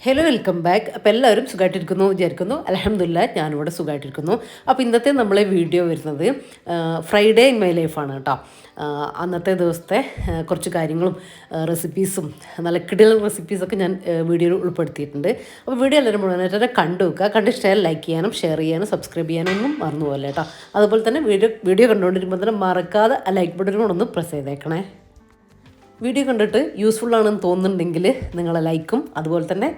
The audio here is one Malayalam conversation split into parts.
Hello, welcome back. അപ്പോൾ എല്ലാവരും സുഖമായിട്ടിരിക്കുന്നു വിചാരിക്കുന്നു. അൽഹംദുലില്ലാഹ് ഞാനിവിടെ സുഖമായിട്ടിരിക്കുന്നു. അപ്പോൾ ഇന്നത്തെ നമ്മളെ വീഡിയോ വരുന്നത് ഫ്രൈഡേ ഇൻ മൈ ലൈഫാണ് കേട്ടോ. അന്നത്തെ ദിവസത്തെ കുറച്ച് കാര്യങ്ങളും റെസിപ്പീസും നല്ല കിടിലൻ റെസിപ്പീസൊക്കെ ഞാൻ വീഡിയോയിൽ ഉൾപ്പെടുത്തിയിട്ടുണ്ട്. അപ്പോൾ വീഡിയോ എല്ലാവരും മുഴുവനായിട്ട് കണ്ടു വെക്കുക. കണ്ട് ഇഷ്ടമായാൽ ലൈക്ക് ചെയ്യാനും ഷെയർ ചെയ്യാനും സബ്സ്ക്രൈബ് ചെയ്യാനൊന്നും മറന്നു പോകല്ലേ കേട്ടോ. അതുപോലെ തന്നെ വീഡിയോ കണ്ടുകൊണ്ടിരിക്കുമ്പോൾ തന്നെ മറക്കാതെ ആ ലൈക്ക് ബട്ടൺ കൊണ്ടൊന്ന് പ്രസ് ചെയ്തേക്കണേ. വീഡിയോ കണ്ടിട്ട് യൂസ്ഫുൾ ആണെന്ന് തോന്നുന്നുണ്ടെങ്കിൽ നിങ്ങളെ ലൈക്കും അതുപോലെ തന്നെ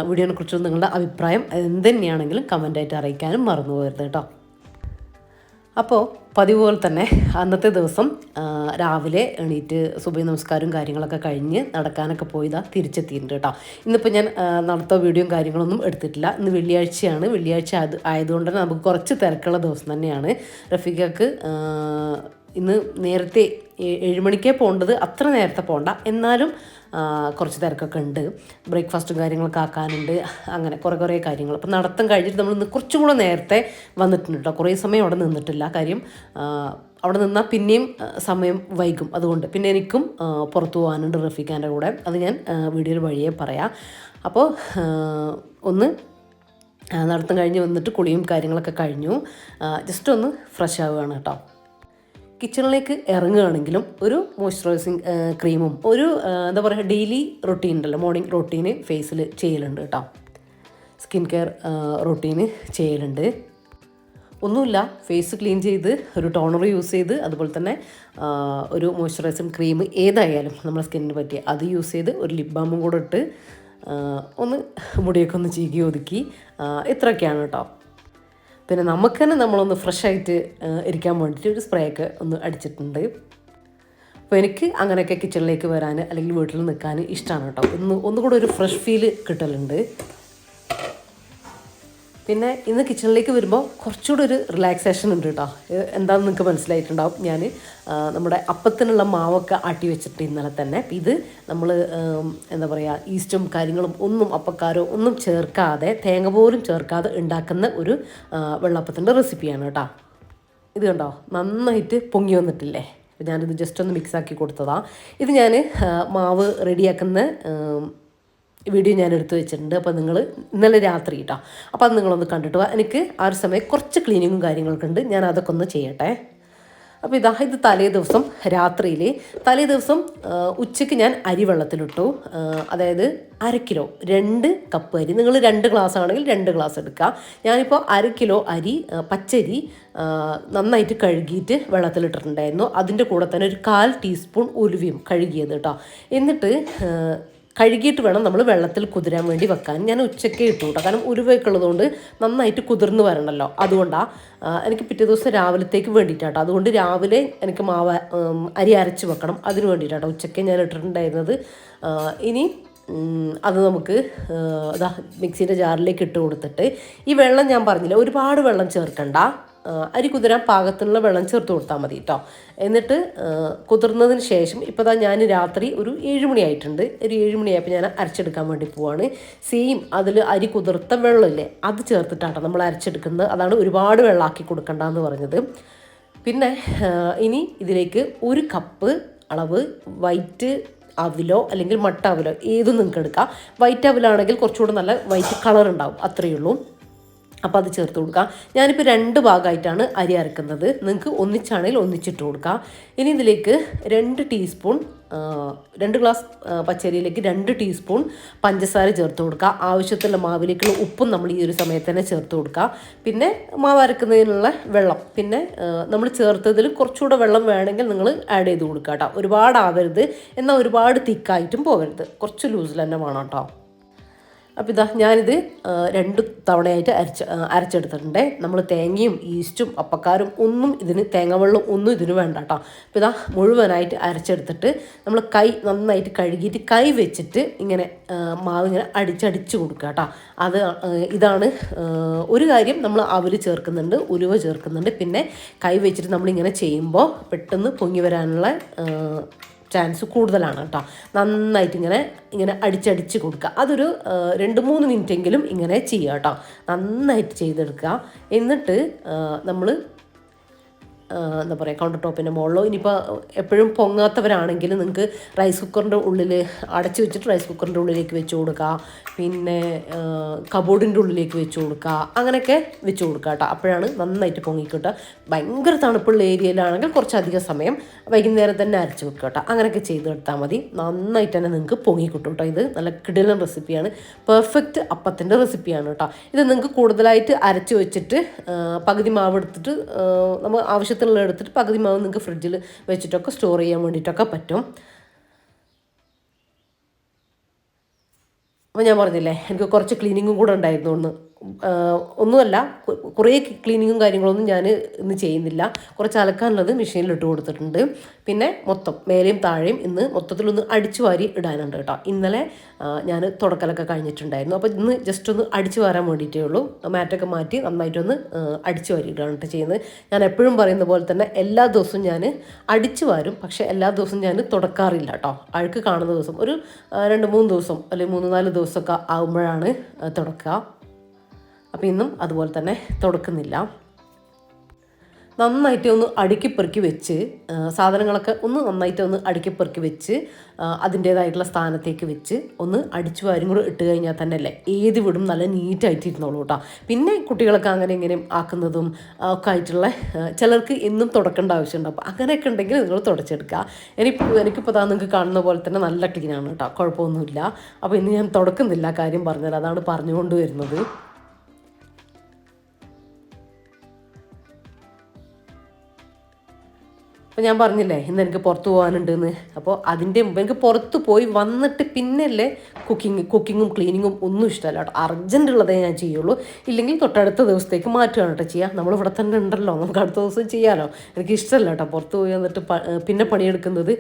വീഡിയോനെ കുറിച്ചുള്ള നിങ്ങളുടെ അഭിപ്രായം എന്ത് തന്നെയാണെങ്കിലും കമൻ്റായിട്ട് അറിയിക്കാനും മറന്നു പോകരുത് കേട്ടോ. അപ്പോൾ പതിവ് പോലെ തന്നെ അന്നത്തെ ദിവസം രാവിലെ എണീറ്റ് സുബഹി നമസ്കാരവും കാര്യങ്ങളൊക്കെ കഴിഞ്ഞ് നടക്കാനൊക്കെ പോയതാ തിരിച്ചെത്തിയിട്ടുണ്ട് കേട്ടോ. ഇന്നിപ്പോൾ ഞാൻ നടത്ത വീഡിയോയും കാര്യങ്ങളൊന്നും എടുത്തിട്ടില്ല. ഇന്ന് വെള്ളിയാഴ്ചയാണ്. വെള്ളിയാഴ്ച ആയതുകൊണ്ട് തന്നെ നമുക്ക് കുറച്ച് തിരക്കുള്ള ദിവസം തന്നെയാണ്. റഫീഖക്ക് ഇന്ന് നേരത്തെ 7 മണിക്കേ പോകേണ്ടത്, അത്ര നേരത്തെ പോകണ്ട, എന്നാലും കുറച്ച് തിരക്കൊക്കെ ഉണ്ട്. ബ്രേക്ക്ഫാസ്റ്റും കാര്യങ്ങളൊക്കെ ആക്കാനുണ്ട്. അങ്ങനെ കുറേ കാര്യങ്ങൾ. അപ്പോൾ നടത്തം കഴിഞ്ഞിട്ട് നമ്മൾ ഇന്ന് കുറച്ചും കൂടെ നേരത്തെ വന്നിട്ടുണ്ട് കേട്ടോ. കുറേ സമയം അവിടെ നിന്നിട്ടില്ല. കാര്യം അവിടെ നിന്നാൽ പിന്നെയും സമയം വൈകും. അതുകൊണ്ട് പിന്നെ എനിക്കും പുറത്തു പോകാനുണ്ട് റഫീഖാൻ്റെ കൂടെ. അത് ഞാൻ വീഡിയോയിൽ വഴിയേ പറയാം. അപ്പോൾ ഒന്ന് നടത്തം കഴിഞ്ഞ് വന്നിട്ട് കുളിയും കാര്യങ്ങളൊക്കെ കഴിഞ്ഞു. ജസ്റ്റ് ഒന്ന് ഫ്രഷ് ആവുകയാണ് കേട്ടോ. കിച്ചണിലേക്ക് ഇറങ്ങുകയാണെങ്കിലും ഒരു മോയ്സ്ചറൈസിങ് ക്രീമും ഒരു എന്താ പറയുക ഡെയിലി റൊട്ടീൻ ഉണ്ടല്ലോ, മോർണിംഗ് റൊട്ടീന് ഫേസിൽ ചെയ്യലുണ്ട് കേട്ടോ. സ്കിൻ കെയർ റൊട്ടീന് ചെയ്യലുണ്ട്. ഒന്നുമില്ല, ഫേസ് ക്ലീൻ ചെയ്ത് ഒരു ടോണർ യൂസ് ചെയ്ത് അതുപോലെ തന്നെ ഒരു മോയ്സ്ചറൈസിങ് ക്രീം ഏതായാലും നമ്മുടെ സ്കിന്നിന് പറ്റിയ അത് യൂസ് ചെയ്ത് ഒരു ലിപ് ബാമും കൂടെ ഇട്ട് ഒന്ന് മുടിയൊക്കെ ഒന്ന് ചീകി ഒതുക്കി ഇത്രയൊക്കെയാണ് കേട്ടോ. പിന്നെ നമുക്ക് തന്നെ നമ്മളൊന്ന് ഫ്രഷായിട്ട് ഇരിക്കാൻ വേണ്ടിയിട്ട് ഒരു സ്പ്രേ ഒക്കെ ഒന്ന് അടിച്ചിട്ടുണ്ട്. അപ്പോൾ എനിക്ക് അങ്ങനെയൊക്കെ കിച്ചണിലേക്ക് വരാൻ അല്ലെങ്കിൽ വീട്ടിൽ നിൽക്കാൻ ഇഷ്ടമാണ് കേട്ടോ. ഒന്നുകൂടെ ഒരു ഫ്രഷ് ഫീൽ കിട്ടലുണ്ട്. പിന്നെ ഇന്ന് കിച്ചണിലേക്ക് വരുമ്പോൾ കുറച്ചുകൂടെ ഒരു റിലാക്സേഷൻ ഉണ്ട് കേട്ടോ. എന്താണെന്ന് നിങ്ങൾക്ക് മനസ്സിലായിട്ടുണ്ടാവും. ഞാൻ നമ്മുടെ അപ്പത്തിനുള്ള മാവൊക്കെ ആട്ടി വെച്ചിട്ട് ഇന്നലെ തന്നെ. ഇത് നമ്മൾ എന്താ പറയുക ഈസ്റ്റും കാര്യങ്ങളും ഒന്നും അപ്പക്കാരോ ഒന്നും ചേർക്കാതെ തേങ്ങ പോലും ചേർക്കാതെ ഉണ്ടാക്കുന്ന ഒരു വെള്ളപ്പത്തിൻ്റെ റെസിപ്പിയാണ് കേട്ടോ. ഇത് കണ്ടോ, നന്നായിട്ട് പൊങ്ങി വന്നിട്ടില്ലേ? ഞാനിത് ജസ്റ്റ് ഒന്ന് മിക്സാക്കി കൊടുത്തതാണ്. ഇത് ഞാൻ മാവ് റെഡിയാക്കുന്ന വീഡിയോ ഞാൻ എടുത്ത് വെച്ചിട്ടുണ്ട്. അപ്പോൾ നിങ്ങൾ ഇന്നലെ രാത്രി കേട്ടോ. അപ്പോൾ അത് നിങ്ങളൊന്ന് കണ്ടിട്ട് പോകാം. എനിക്ക് ആ ഒരു സമയം കുറച്ച് ക്ലീനിങ്ങും കാര്യങ്ങളൊക്കെ ഉണ്ട്. ഞാൻ അതൊക്കെ ഒന്ന് ചെയ്യട്ടെ. അപ്പോൾ ഇത് തലേ ദിവസം ഉച്ചയ്ക്ക് ഞാൻ അരി വെള്ളത്തിലിട്ടു. അതായത് 1/2 കിലോ 2 കപ്പ് അരി. നിങ്ങൾ 2 ഗ്ലാസ് ആണെങ്കിൽ 2 ഗ്ലാസ് എടുക്കുക. ഞാനിപ്പോൾ 1/2 കിലോ അരി പച്ചരി നന്നായിട്ട് കഴുകിയിട്ട് വെള്ളത്തിലിട്ടിട്ടുണ്ടായിരുന്നു. അതിൻ്റെ കൂടെ തന്നെ ഒരു 1/4 ടീസ്പൂൺ ഉലുവയും കഴുകിയത് കേട്ടോ. എന്നിട്ട് കഴുകിയിട്ട് വേണം നമ്മൾ വെള്ളത്തിൽ കുതിരാൻ വേണ്ടി വെക്കാൻ. ഞാൻ ഉച്ചയ്ക്ക് ഇട്ടു കേട്ടോ. കാരണം ഉരുവയൊക്കെ ഉള്ളതുകൊണ്ട് നന്നായിട്ട് കുതിർന്ന് വരണമല്ലോ. അതുകൊണ്ടാണ് എനിക്ക് പിറ്റേ ദിവസം രാവിലത്തേക്ക് വേണ്ടിയിട്ടാട്ടോ. അതുകൊണ്ട് രാവിലെ എനിക്ക് അരി അരച്ച് വെക്കണം. അതിന് വേണ്ടിയിട്ടാട്ടോ ഉച്ചയ്ക്ക് ഞാൻ ഇട്ടിട്ടുണ്ടായിരുന്നത്. ഇനി അത് നമുക്ക് മിക്സിൻ്റെ ജാറിലേക്ക് ഇട്ട് കൊടുത്തിട്ട് ഈ വെള്ളം ഞാൻ പറഞ്ഞില്ല, ഒരുപാട് വെള്ളം ചേർക്കണ്ട. അരി കുതിരാൻ പാകത്തിനുള്ള വെള്ളം ചേർത്ത് കൊടുത്താൽ മതി കേട്ടോ. എന്നിട്ട് കുതിർന്നതിന് ശേഷം ഇപ്പോൾ ഞാൻ രാത്രി ഒരു 7 മണിയായിട്ടുണ്ട്. ഒരു 7 മണിയായപ്പോൾ ഞാൻ അരച്ചെടുക്കാൻ വേണ്ടി പോവാണ്. സെയിം അതിൽ അരി കുതിർത്ത വെള്ളമില്ലേ അത് ചേർത്തിട്ടാട്ടോ നമ്മൾ അരച്ചെടുക്കുന്നത്. അതാണ് ഒരുപാട് വെള്ളമാക്കി കൊടുക്കണ്ടെന്ന് പറഞ്ഞത്. പിന്നെ ഇനി ഇതിലേക്ക് 1 കപ്പ് അളവ് വൈറ്റ് അവിലോ അല്ലെങ്കിൽ മട്ട അവിലോ ഏതും നിങ്ങൾക്ക് എടുക്കാം. വൈറ്റ് അവിലാണെങ്കിൽ കുറച്ചുകൂടെ നല്ല വൈറ്റ് കളർ ഉണ്ടാവും, അത്രയേ ഉള്ളൂ. അപ്പോൾ അത് ചേർത്ത് കൊടുക്കാം. ഞാനിപ്പോൾ 2 ഭാഗമായിട്ടാണ് അരി അരക്കുന്നത്. നിങ്ങൾക്ക് ഒന്നിച്ചാണെങ്കിൽ ഒന്നിച്ചിട്ട് കൊടുക്കാം. ഇനി ഇതിലേക്ക് 2 ഗ്ലാസ് പച്ചരിയിലേക്ക് 2 ടീസ്പൂൺ പഞ്ചസാര ചേർത്ത് കൊടുക്കുക. ആവശ്യത്തിലുള്ള മാവിലേക്കുള്ള ഉപ്പും നമ്മൾ ഈ ഒരു സമയത്ത് തന്നെ ചേർത്ത് കൊടുക്കുക. പിന്നെ മാവ് അരക്കുന്നതിനുള്ള വെള്ളം, പിന്നെ നമ്മൾ ചേർത്തതിൽ കുറച്ചുകൂടെ വെള്ളം വേണമെങ്കിൽ നിങ്ങൾ ആഡ് ചെയ്ത് കൊടുക്കുക കേട്ടോ. ഒരുപാട് ആവരുത്, എന്നാൽ ഒരുപാട് തിക്കായിട്ടും പോകരുത്. കുറച്ച് ലൂസിൽ തന്നെ വേണം കേട്ടോ. അപ്പോൾ ഇതാ ഞാനിത് 2 തവണയായിട്ട് അരച്ചെടുത്തിട്ടുണ്ട്. നമ്മൾ തേങ്ങയും ഈസ്റ്റും അപ്പക്കാരും ഒന്നും ഇതിന്, തേങ്ങ വെള്ളം ഒന്നും ഇതിന് വേണ്ട കേട്ടോ. അപ്പോൾ ഇതാ മുഴുവനായിട്ട് അരച്ചെടുത്തിട്ട് നമ്മൾ കൈ നന്നായിട്ട് കഴുകിയിട്ട് കൈ വെച്ചിട്ട് ഇങ്ങനെ മാവ് ഇങ്ങനെ അടിച്ചടിച്ച് കൊടുക്കുക കേട്ടോ. ഇതാണ് ഒരു കാര്യം. നമ്മൾ അവൽ ചേർക്കുന്നുണ്ട്, ഉലുവ ചേർക്കുന്നുണ്ട്. പിന്നെ കൈ വെച്ചിട്ട് നമ്മളിങ്ങനെ ചെയ്യുമ്പോൾ പെട്ടെന്ന് പൊങ്ങി വരാനുള്ള ചാൻസ് കൂടുതലാണ് കേട്ടോ. നന്നായിട്ട് ഇങ്ങനെ ഇങ്ങനെ അടിച്ചടിച്ച് കൊടുക്കുക. അതൊരു 2-3 മിനിറ്റെങ്കിലും ഇങ്ങനെ ചെയ്യുക കേട്ടോ. നന്നായിട്ട് ചെയ്തെടുക്കുക. എന്നിട്ട് നമ്മൾ എന്താ പറയുക, കൗണ്ടർ ടോപ്പിൻ്റെ മുകളിലോ, ഇനിയിപ്പോൾ എപ്പോഴും പൊങ്ങാത്തവരാണെങ്കിൽ നിങ്ങൾക്ക് റൈസ് കുക്കറിൻ്റെ ഉള്ളിൽ അടച്ച് വെച്ചിട്ട് റൈസ് കുക്കറിൻ്റെ ഉള്ളിലേക്ക് വെച്ച് കൊടുക്കുക. പിന്നെ കബോർഡിൻ്റെ ഉള്ളിലേക്ക് വെച്ച് കൊടുക്കുക. അങ്ങനെയൊക്കെ വെച്ച് കൊടുക്കുക കേട്ടോ. അപ്പോഴാണ് നന്നായിട്ട് പൊങ്ങിക്കിട്ടുക. ഭയങ്കര തണുപ്പുള്ള ഏരിയയിലാണെങ്കിൽ കുറച്ചധികം സമയം വൈകുന്നേരം തന്നെ അരച്ച് വെക്കുക കേട്ടോ. അങ്ങനെയൊക്കെ ചെയ്തെടുത്താൽ മതി. നന്നായിട്ട് തന്നെ നിങ്ങൾക്ക് പൊങ്ങിക്കിട്ടും കേട്ടോ. ഇത് നല്ല കിടിലൻ റെസിപ്പിയാണ്. പെർഫെക്റ്റ് അപ്പത്തിൻ്റെ റെസിപ്പിയാണ് കേട്ടോ. ഇത് നിങ്ങൾക്ക് കൂടുതലായിട്ട് അരച്ച് വെച്ചിട്ട് പകുതി മാവ് എടുത്തിട്ട് നമ്മൾ ആവശ്യത്തിനുള്ള എടുത്തിട്ട് പകുതി മാവ് നിങ്ങൾക്ക് ഫ്രിഡ്ജിൽ വെച്ചിട്ടൊക്കെ സ്റ്റോർ ചെയ്യാൻ വേണ്ടിയിട്ടൊക്കെ പറ്റും. അപ്പോൾ ഞാൻ പറഞ്ഞില്ലേ, എനിക്ക് കുറച്ച് ക്ലീനിങ്ങും കൂടെ ഉണ്ടായിരുന്നു. ഒന്നുമല്ല, കുറേ ക്ലീനിങ്ങും കാര്യങ്ങളൊന്നും ഞാൻ ഇന്ന് ചെയ്യുന്നില്ല. കുറച്ച് അലക്കാനുള്ളത് മെഷീനിലിട്ട് കൊടുത്തിട്ടുണ്ട്. പിന്നെ മൊത്തം മേലെയും താഴെയും ഇന്ന് മൊത്തത്തിലൊന്ന് അടിച്ചു വാരി ഇടാനുണ്ട് കേട്ടോ. ഇന്നലെ ഞാൻ തുടക്കലൊക്കെ കഴിഞ്ഞിട്ടുണ്ടായിരുന്നു. അപ്പോൾ ഇന്ന് ജസ്റ്റ് ഒന്ന് അടിച്ചു വാരാൻ വേണ്ടിയിട്ടേ ഉള്ളൂ. മാറ്റൊക്കെ മാറ്റി നന്നായിട്ടൊന്ന് അടിച്ചു വാരി ഇടുകയാണ് കേട്ടോ ചെയ്യുന്നത്. ഞാൻ എപ്പോഴും പറയുന്ന പോലെ തന്നെ എല്ലാ ദിവസവും ഞാൻ അടിച്ചു വാരും. പക്ഷേ എല്ലാ ദിവസവും ഞാൻ തുടക്കാറില്ല കേട്ടോ. അഴുക്ക് കാണുന്ന ദിവസം ഒരു 2-3 ദിവസം അല്ലെങ്കിൽ 3-4 ദിവസമൊക്കെ ആകുമ്പോഴാണ് തുടക്കുക. അപ്പോൾ ഇന്നും അതുപോലെ തന്നെ തുടക്കുന്നില്ല. നന്നായിട്ട് ഒന്ന് അടുക്കിപ്പെറുക്കി വെച്ച് സാധനങ്ങളൊക്കെ ഒന്ന് നന്നായിട്ട് ഒന്ന് അടുക്കിപ്പെറുക്കി വെച്ച് അതിൻ്റേതായിട്ടുള്ള സ്ഥാനത്തേക്ക് വെച്ച് ഒന്ന് അടിച്ചു വാരും കൂടെ ഇട്ട് കഴിഞ്ഞാൽ തന്നെ അല്ലേ ഏത് വീടും നല്ല നീറ്റായിട്ട് ഇരുന്നോളൂ കേട്ടോ. പിന്നെ കുട്ടികളൊക്കെ അങ്ങനെ ഇങ്ങനെയും ആക്കുന്നതും ഒക്കെ ആയിട്ടുള്ള ചിലർക്ക് എന്നും തുടക്കേണ്ട ആവശ്യമുണ്ട്. അപ്പോൾ അങ്ങനെയൊക്കെ ഉണ്ടെങ്കിൽ നിങ്ങൾ തുടച്ചെടുക്കുക. എനിക്കിപ്പോൾ നിങ്ങൾക്ക് കാണുന്ന പോലെ തന്നെ നല്ല ക്ലീനാണ് കേട്ടോ, കുഴപ്പമൊന്നുമില്ല. അപ്പോൾ ഇന്ന് ഞാൻ തുടക്കുന്നില്ല, കാര്യം പറഞ്ഞാൽ അതാണ് പറഞ്ഞുകൊണ്ട് വരുന്നത്. അപ്പോൾ ഞാൻ പറഞ്ഞില്ലേ ഇന്ന് എനിക്ക് പുറത്ത് പോകാനുണ്ടെന്ന്. അപ്പോൾ അതിൻ്റെ മുമ്പ് എനിക്ക് പുറത്ത് പോയി വന്നിട്ട് പിന്നല്ലേ കുക്കിങ്ങും ക്ലീനിങ്ങും ഒന്നും ഇഷ്ടമല്ല കേട്ടോ. അർജൻറ്റ് ഉള്ളതേ ഞാൻ ചെയ്യുള്ളൂ. ഇല്ലെങ്കിൽ തൊട്ടടുത്ത ദിവസത്തേക്ക് മാറ്റുകയാണ് കേട്ടോ ചെയ്യുക. നമ്മളിവിടെ തന്നെ ഉണ്ടല്ലോ, നമുക്ക് അടുത്ത ദിവസം ചെയ്യാമല്ലോ. എനിക്ക് ഇഷ്ടമല്ല കേട്ടോ പുറത്ത് പോയി വന്നിട്ട് പിന്നെ പണിയെടുക്കുന്നത്.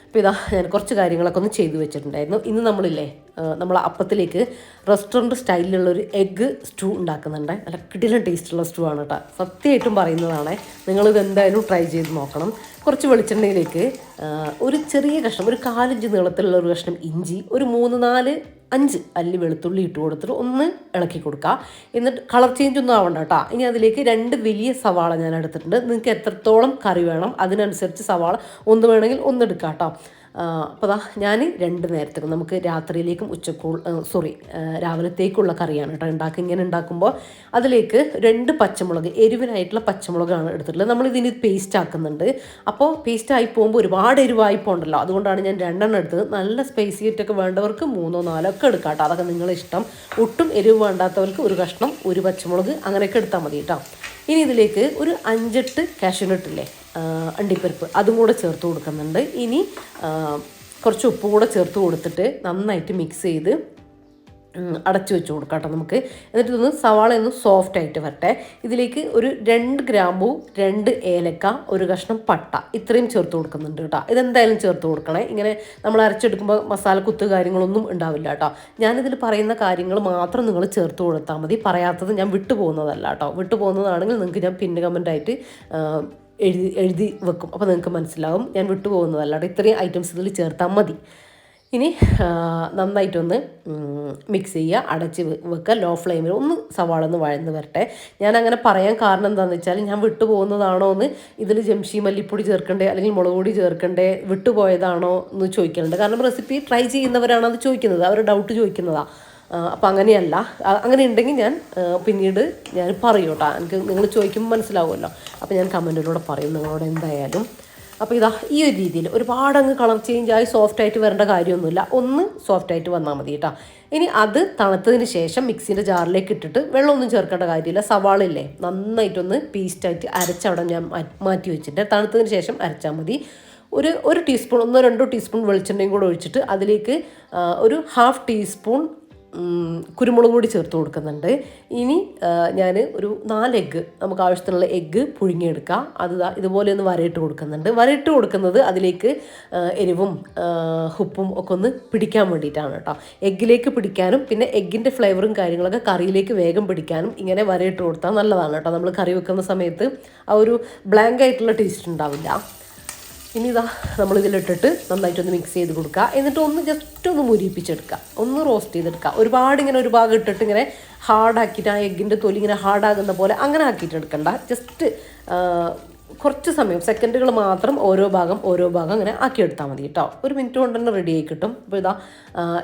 അപ്പോൾ ഇതാ ഞാൻ കുറച്ച് കാര്യങ്ങളൊക്കെ ഒന്ന് ചെയ്തു വെച്ചിട്ടുണ്ടായിരുന്നു. ഇന്ന് നമ്മളില്ലേ നമ്മൾ അപ്പത്തിലേക്ക് റെസ്റ്റോറൻറ്റ് സ്റ്റൈലിലുള്ളൊരു എഗ്ഗ് സ്റ്റൂ ഉണ്ടാക്കുന്നുണ്ട്. നല്ല കിടിലൻ ടേസ്റ്റുള്ള സ്റ്റൂ ആണ് കേട്ടോ. സത്യമായിട്ടും പറയുന്നതാണ്. നിങ്ങളിത് എന്തായാലും ട്രൈ ചെയ്ത് നോക്കണം. കുറച്ച് വെളിച്ചെണ്ണയിലേക്ക് ഒരു ചെറിയ കഷ്ണം, ഒരു 1/4 ഇഞ്ച് നീളത്തിലുള്ള ഒരു കഷ്ണം ഇഞ്ചി, ഒരു 3-4-5 അല്ലി വെളുത്തുള്ളി ഇട്ട് കൊടുത്തിട്ട് ഒന്ന് ഇളക്കി കൊടുക്കുക. എന്നിട്ട് കളർ ചേഞ്ച് ഒന്നും ആവണ്ട കേട്ടോ. ഇനി അതിലേക്ക് 2 വലിയ സവാള ഞാൻ എടുത്തിട്ടുണ്ട്. നിങ്ങൾക്ക് എത്രത്തോളം കറി വേണം അതിനനുസരിച്ച് സവാള ഒന്ന് വേണമെങ്കിൽ ഒന്ന് എടുക്കാം കേട്ടോ. അപ്പോൾ ഞാൻ 2 നേരത്തേക്ക് നമുക്ക് രാത്രിയിലേക്കും രാവിലത്തേക്കുള്ള കറിയാണ് കേട്ടോ ഇങ്ങനെ ഉണ്ടാക്കുമ്പോൾ അതിലേക്ക് 2 പച്ചമുളക്, എരിവിനായിട്ടുള്ള പച്ചമുളകാണ് എടുത്തിട്ടുള്ളത്. നമ്മളിതിന് പേസ്റ്റ് ആക്കുന്നുണ്ട്. അപ്പോൾ പേസ്റ്റ് ആയി പോകുമ്പോൾ ഒരുപാട് എരിവായി പോകണ്ടല്ലോ, അതുകൊണ്ടാണ് ഞാൻ 2 എടുത്തത്. നല്ല സ്പൈസി ആയിട്ടൊക്കെ വേണ്ടവർക്ക് 3-4 ഒക്കെ എടുക്കാം കേട്ടോ. അതൊക്കെ നിങ്ങളുടെ ഇഷ്ടം. ഒട്ടും എരിവ് വേണ്ടാത്തവർക്ക് ഒരു കഷ്ണം, ഒരു പച്ചമുളക് അങ്ങനെയൊക്കെ എടുത്താൽ മതി കേട്ടോ. ഇനി ഇതിലേക്ക് ഒരു 5-8 കാഷ്യൂനട്ട് ഇല്ലേ, അണ്ടിപ്പരിപ്പ്, അതും കൂടെ ചേർത്ത് കൊടുക്കുന്നുണ്ട്. ഇനി കുറച്ച് ഉപ്പ് കൂടെ ചേർത്ത് കൊടുത്തിട്ട് നന്നായിട്ട് മിക്സ് ചെയ്ത് അടച്ചു വെച്ച് കൊടുക്കാം കേട്ടോ നമുക്ക്. എന്നിട്ട് ഇതൊന്ന് സവാള ഒന്ന് സോഫ്റ്റ് ആയിട്ട് വരട്ടെ. ഇതിലേക്ക് ഒരു 2 ഗ്രാമ്പൂ, 2 ഏലക്ക, ഒരു കഷ്ണം പട്ട, ഇത്രയും ചേർത്ത് കൊടുക്കുന്നുണ്ട് കേട്ടോ. ഇതെന്തായാലും ചേർത്ത് കൊടുക്കണേ. ഇങ്ങനെ നമ്മൾ അരച്ചെടുക്കുമ്പോൾ മസാല കുത്ത് കാര്യങ്ങളൊന്നും ഉണ്ടാവില്ല കേട്ടോ. ഞാനിതിൽ പറയുന്ന കാര്യങ്ങൾ മാത്രം നിങ്ങൾ ചേർത്ത് കൊടുത്താൽ മതി. പറയാത്തത് ഞാൻ വിട്ടുപോകുന്നതല്ല കേട്ടോ. വിട്ടുപോകുന്നതാണെങ്കിൽ നിങ്ങൾക്ക് ഞാൻ പിന്നെ കമൻ്റായിട്ട് എഴുതി വെക്കും. അപ്പോൾ നിങ്ങൾക്ക് മനസ്സിലാവും ഞാൻ വിട്ടുപോകുന്നതല്ല കേട്ടോ. ഇത്രയും ഐറ്റംസ് ഇതിൽ ചേർത്താൽ മതി. ഇനി നന്നായിട്ടൊന്ന് മിക്സ് ചെയ്യുക, അടച്ച് വെക്കുക ലോ ഫ്ലെയിമിൽ. ഒന്ന് സവാള ഒന്ന് വഴന്ന് വരട്ടെ. ഞാൻ അങ്ങനെ പറയാൻ കാരണം എന്താണെന്ന് വെച്ചാൽ ഞാൻ വിട്ടുപോകുന്നതാണോ എന്ന്, ഇതിൽ ജംഷി മല്ലിപ്പൊടി ചേർക്കണ്ടേ അല്ലെങ്കിൽ മുളക് പൊടി ചേർക്കണ്ടേ, വിട്ടുപോയതാണോ എന്ന് ചോദിക്കുന്നുണ്ട്. കാരണം റെസിപ്പി ട്രൈ ചെയ്യുന്നവരാണ് അത് ചോദിക്കുന്നത്, അവർ ഡൗട്ട് ചോദിക്കുന്നതാണ്. അപ്പോൾ അങ്ങനെയല്ല, അങ്ങനെ ഉണ്ടെങ്കിൽ ഞാൻ പിന്നീട് ഞാൻ പറയും കേട്ടോ. എനിക്ക് നിങ്ങൾ ചോദിക്കുമ്പോൾ മനസ്സിലാവുമല്ലോ. അപ്പോൾ ഞാൻ കമൻറ്റിലൂടെ പറയും നിങ്ങളോട് എന്തായാലും. അപ്പോൾ ഇതാ ഈ ഒരു രീതിയിൽ ഒരുപാട് അങ്ങ് കളർ ചേഞ്ച് ആയി സോഫ്റ്റായിട്ട് വരേണ്ട കാര്യമൊന്നുമില്ല. ഒന്ന് സോഫ്റ്റായിട്ട് വന്നാൽ മതി കേട്ടോ. ഇനി അത് തണുത്തതിന് ശേഷം മിക്സിൻ്റെ ജാറിലേക്ക് ഇട്ടിട്ട് വെള്ളമൊന്നും ചേർക്കേണ്ട കാര്യമില്ല. സവാള ഇല്ലേ നന്നായിട്ടൊന്ന് പേസ്റ്റായിട്ട് അരച്ചവിടെ ഞാൻ മാറ്റി വെച്ചിട്ട് തണുത്തതിന് ശേഷം അരച്ചാൽ മതി. ഒരു ടീസ്പൂൺ 1-2 ടീസ്പൂൺ വെളിച്ചെണ്ണയും കൂടെ ഒഴിച്ചിട്ട് അതിലേക്ക് ഒരു 1/2 ടീസ്പൂൺ കുരുമുളക് പൊടി ചേർത്ത് കൊടുക്കുന്നുണ്ട്. ഇനി ഞാൻ ഒരു 4 എഗ്ഗ്, നമുക്ക് ആവശ്യത്തിനുള്ള എഗ്ഗ് പുഴുങ്ങിയെടുക്കുക. അത് ഇതുപോലെ ഒന്ന് വരയിട്ട് കൊടുക്കുന്നുണ്ട്. വരയിട്ട് കൊടുക്കുന്നത് അതിലേക്ക് എരിവും ഉപ്പും ഒക്കെ ഒന്ന് പിടിക്കാൻ വേണ്ടിയിട്ടാണ് കേട്ടോ. എഗ്ഗിലേക്ക് പിടിക്കാനും പിന്നെ എഗ്ഗിൻ്റെ ഫ്ലേവറും കാര്യങ്ങളൊക്കെ കറിയിലേക്ക് വേഗം പിടിക്കാനും ഇങ്ങനെ വരയിട്ട് കൊടുത്താൽ നല്ലതാണ് കേട്ടോ. നമ്മൾ കറി വെക്കുന്ന സമയത്ത് ആ ഒരു ബ്ലാങ്ക് ആയിട്ടുള്ള ടേസ്റ്റ് ഉണ്ടാവില്ല. ഇനി ഇതാ നമ്മളിതിലിട്ടിട്ട് നന്നായിട്ടൊന്ന് മിക്സ് ചെയ്ത് കൊടുക്കുക. എന്നിട്ട് ഒന്ന് ജസ്റ്റ് ഒന്ന് മുരിപ്പിച്ചെടുക്കുക, ഒന്ന് റോസ്റ്റ് ചെയ്തെടുക്കുക. ഒരുപാട് ഇങ്ങനെ ഒരു ഭാഗം ഇട്ടിട്ട് ഇങ്ങനെ ഹാർഡാക്കിയിട്ട് ആ എഗ്ഗിൻ്റെ തൊലി ഇങ്ങനെ ഹാർഡാകുന്ന പോലെ അങ്ങനെ ആക്കിയിട്ട് എടുക്കണ്ട. ജസ്റ്റ് കുറച്ച് സമയം, സെക്കൻഡുകൾ മാത്രം ഓരോ ഭാഗം അങ്ങനെ ആക്കിയെടുത്താൽ മതി കേട്ടോ. 1 മിനിറ്റ് കൊണ്ട് തന്നെ റെഡി ആയി കിട്ടും. അപ്പോൾ ഇതാ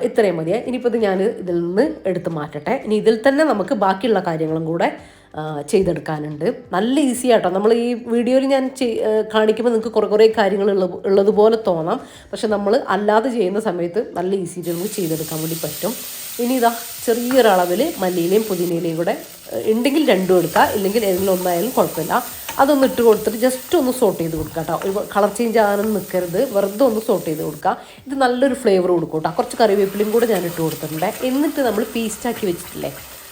ഇത്രയും മതിയായി. ഇനിയിപ്പോൾ ഇത് ഞാൻ ഇതിൽ നിന്ന് എടുത്ത് മാറ്റട്ടെ. ഇനി ഇതിൽ തന്നെ നമുക്ക് ബാക്കിയുള്ള കാര്യങ്ങളും കൂടെ ചെയ്തെടുക്കാനുണ്ട്. നല്ല ഈസി ആട്ടോ. നമ്മൾ ഈ വീഡിയോയിൽ ഞാൻ കാണിക്കുമ്പോൾ നിങ്ങൾക്ക് കുറേ കാര്യങ്ങൾ ഉള്ളതുപോലെ തോന്നാം. പക്ഷെ നമ്മൾ അല്ലാതെ ചെയ്യുന്ന സമയത്ത് നല്ല ഈസി ആയിട്ട് നമുക്ക് ചെയ്തെടുക്കാൻ വേണ്ടി പറ്റും. ഇനി ഇതാ ചെറിയൊരളവിൽ മല്ലിയിലയും പുതിനയിലയും കൂടെ ഉണ്ടെങ്കിൽ 2 എടുക്കുക, ഇല്ലെങ്കിൽ ഏതെങ്കിലും ഒന്നായാലും കുഴപ്പമില്ല. അതൊന്ന് ഇട്ട് കൊടുത്തിട്ട് ജസ്റ്റ് ഒന്ന് സോട്ട് ചെയ്ത് കൊടുക്കുക കേട്ടോ. ഒരു കളർ ചേഞ്ച് ആകാനൊന്നും നിൽക്കരുത്, വെറുതെ ഒന്ന് സോട്ട് ചെയ്ത് കൊടുക്കുക. ഇത് നല്ലൊരു ഫ്ലേവർ കൊടുക്കും കേട്ടോ. കുറച്ച് കറിവേപ്പിലയും കൂടെ ഞാൻ ഇട്ട് കൊടുത്തിട്ടുണ്ട്. എന്നിട്ട് നമ്മൾ പീസ്റ്റാക്കി വെച്ചിട്ടില്ലേ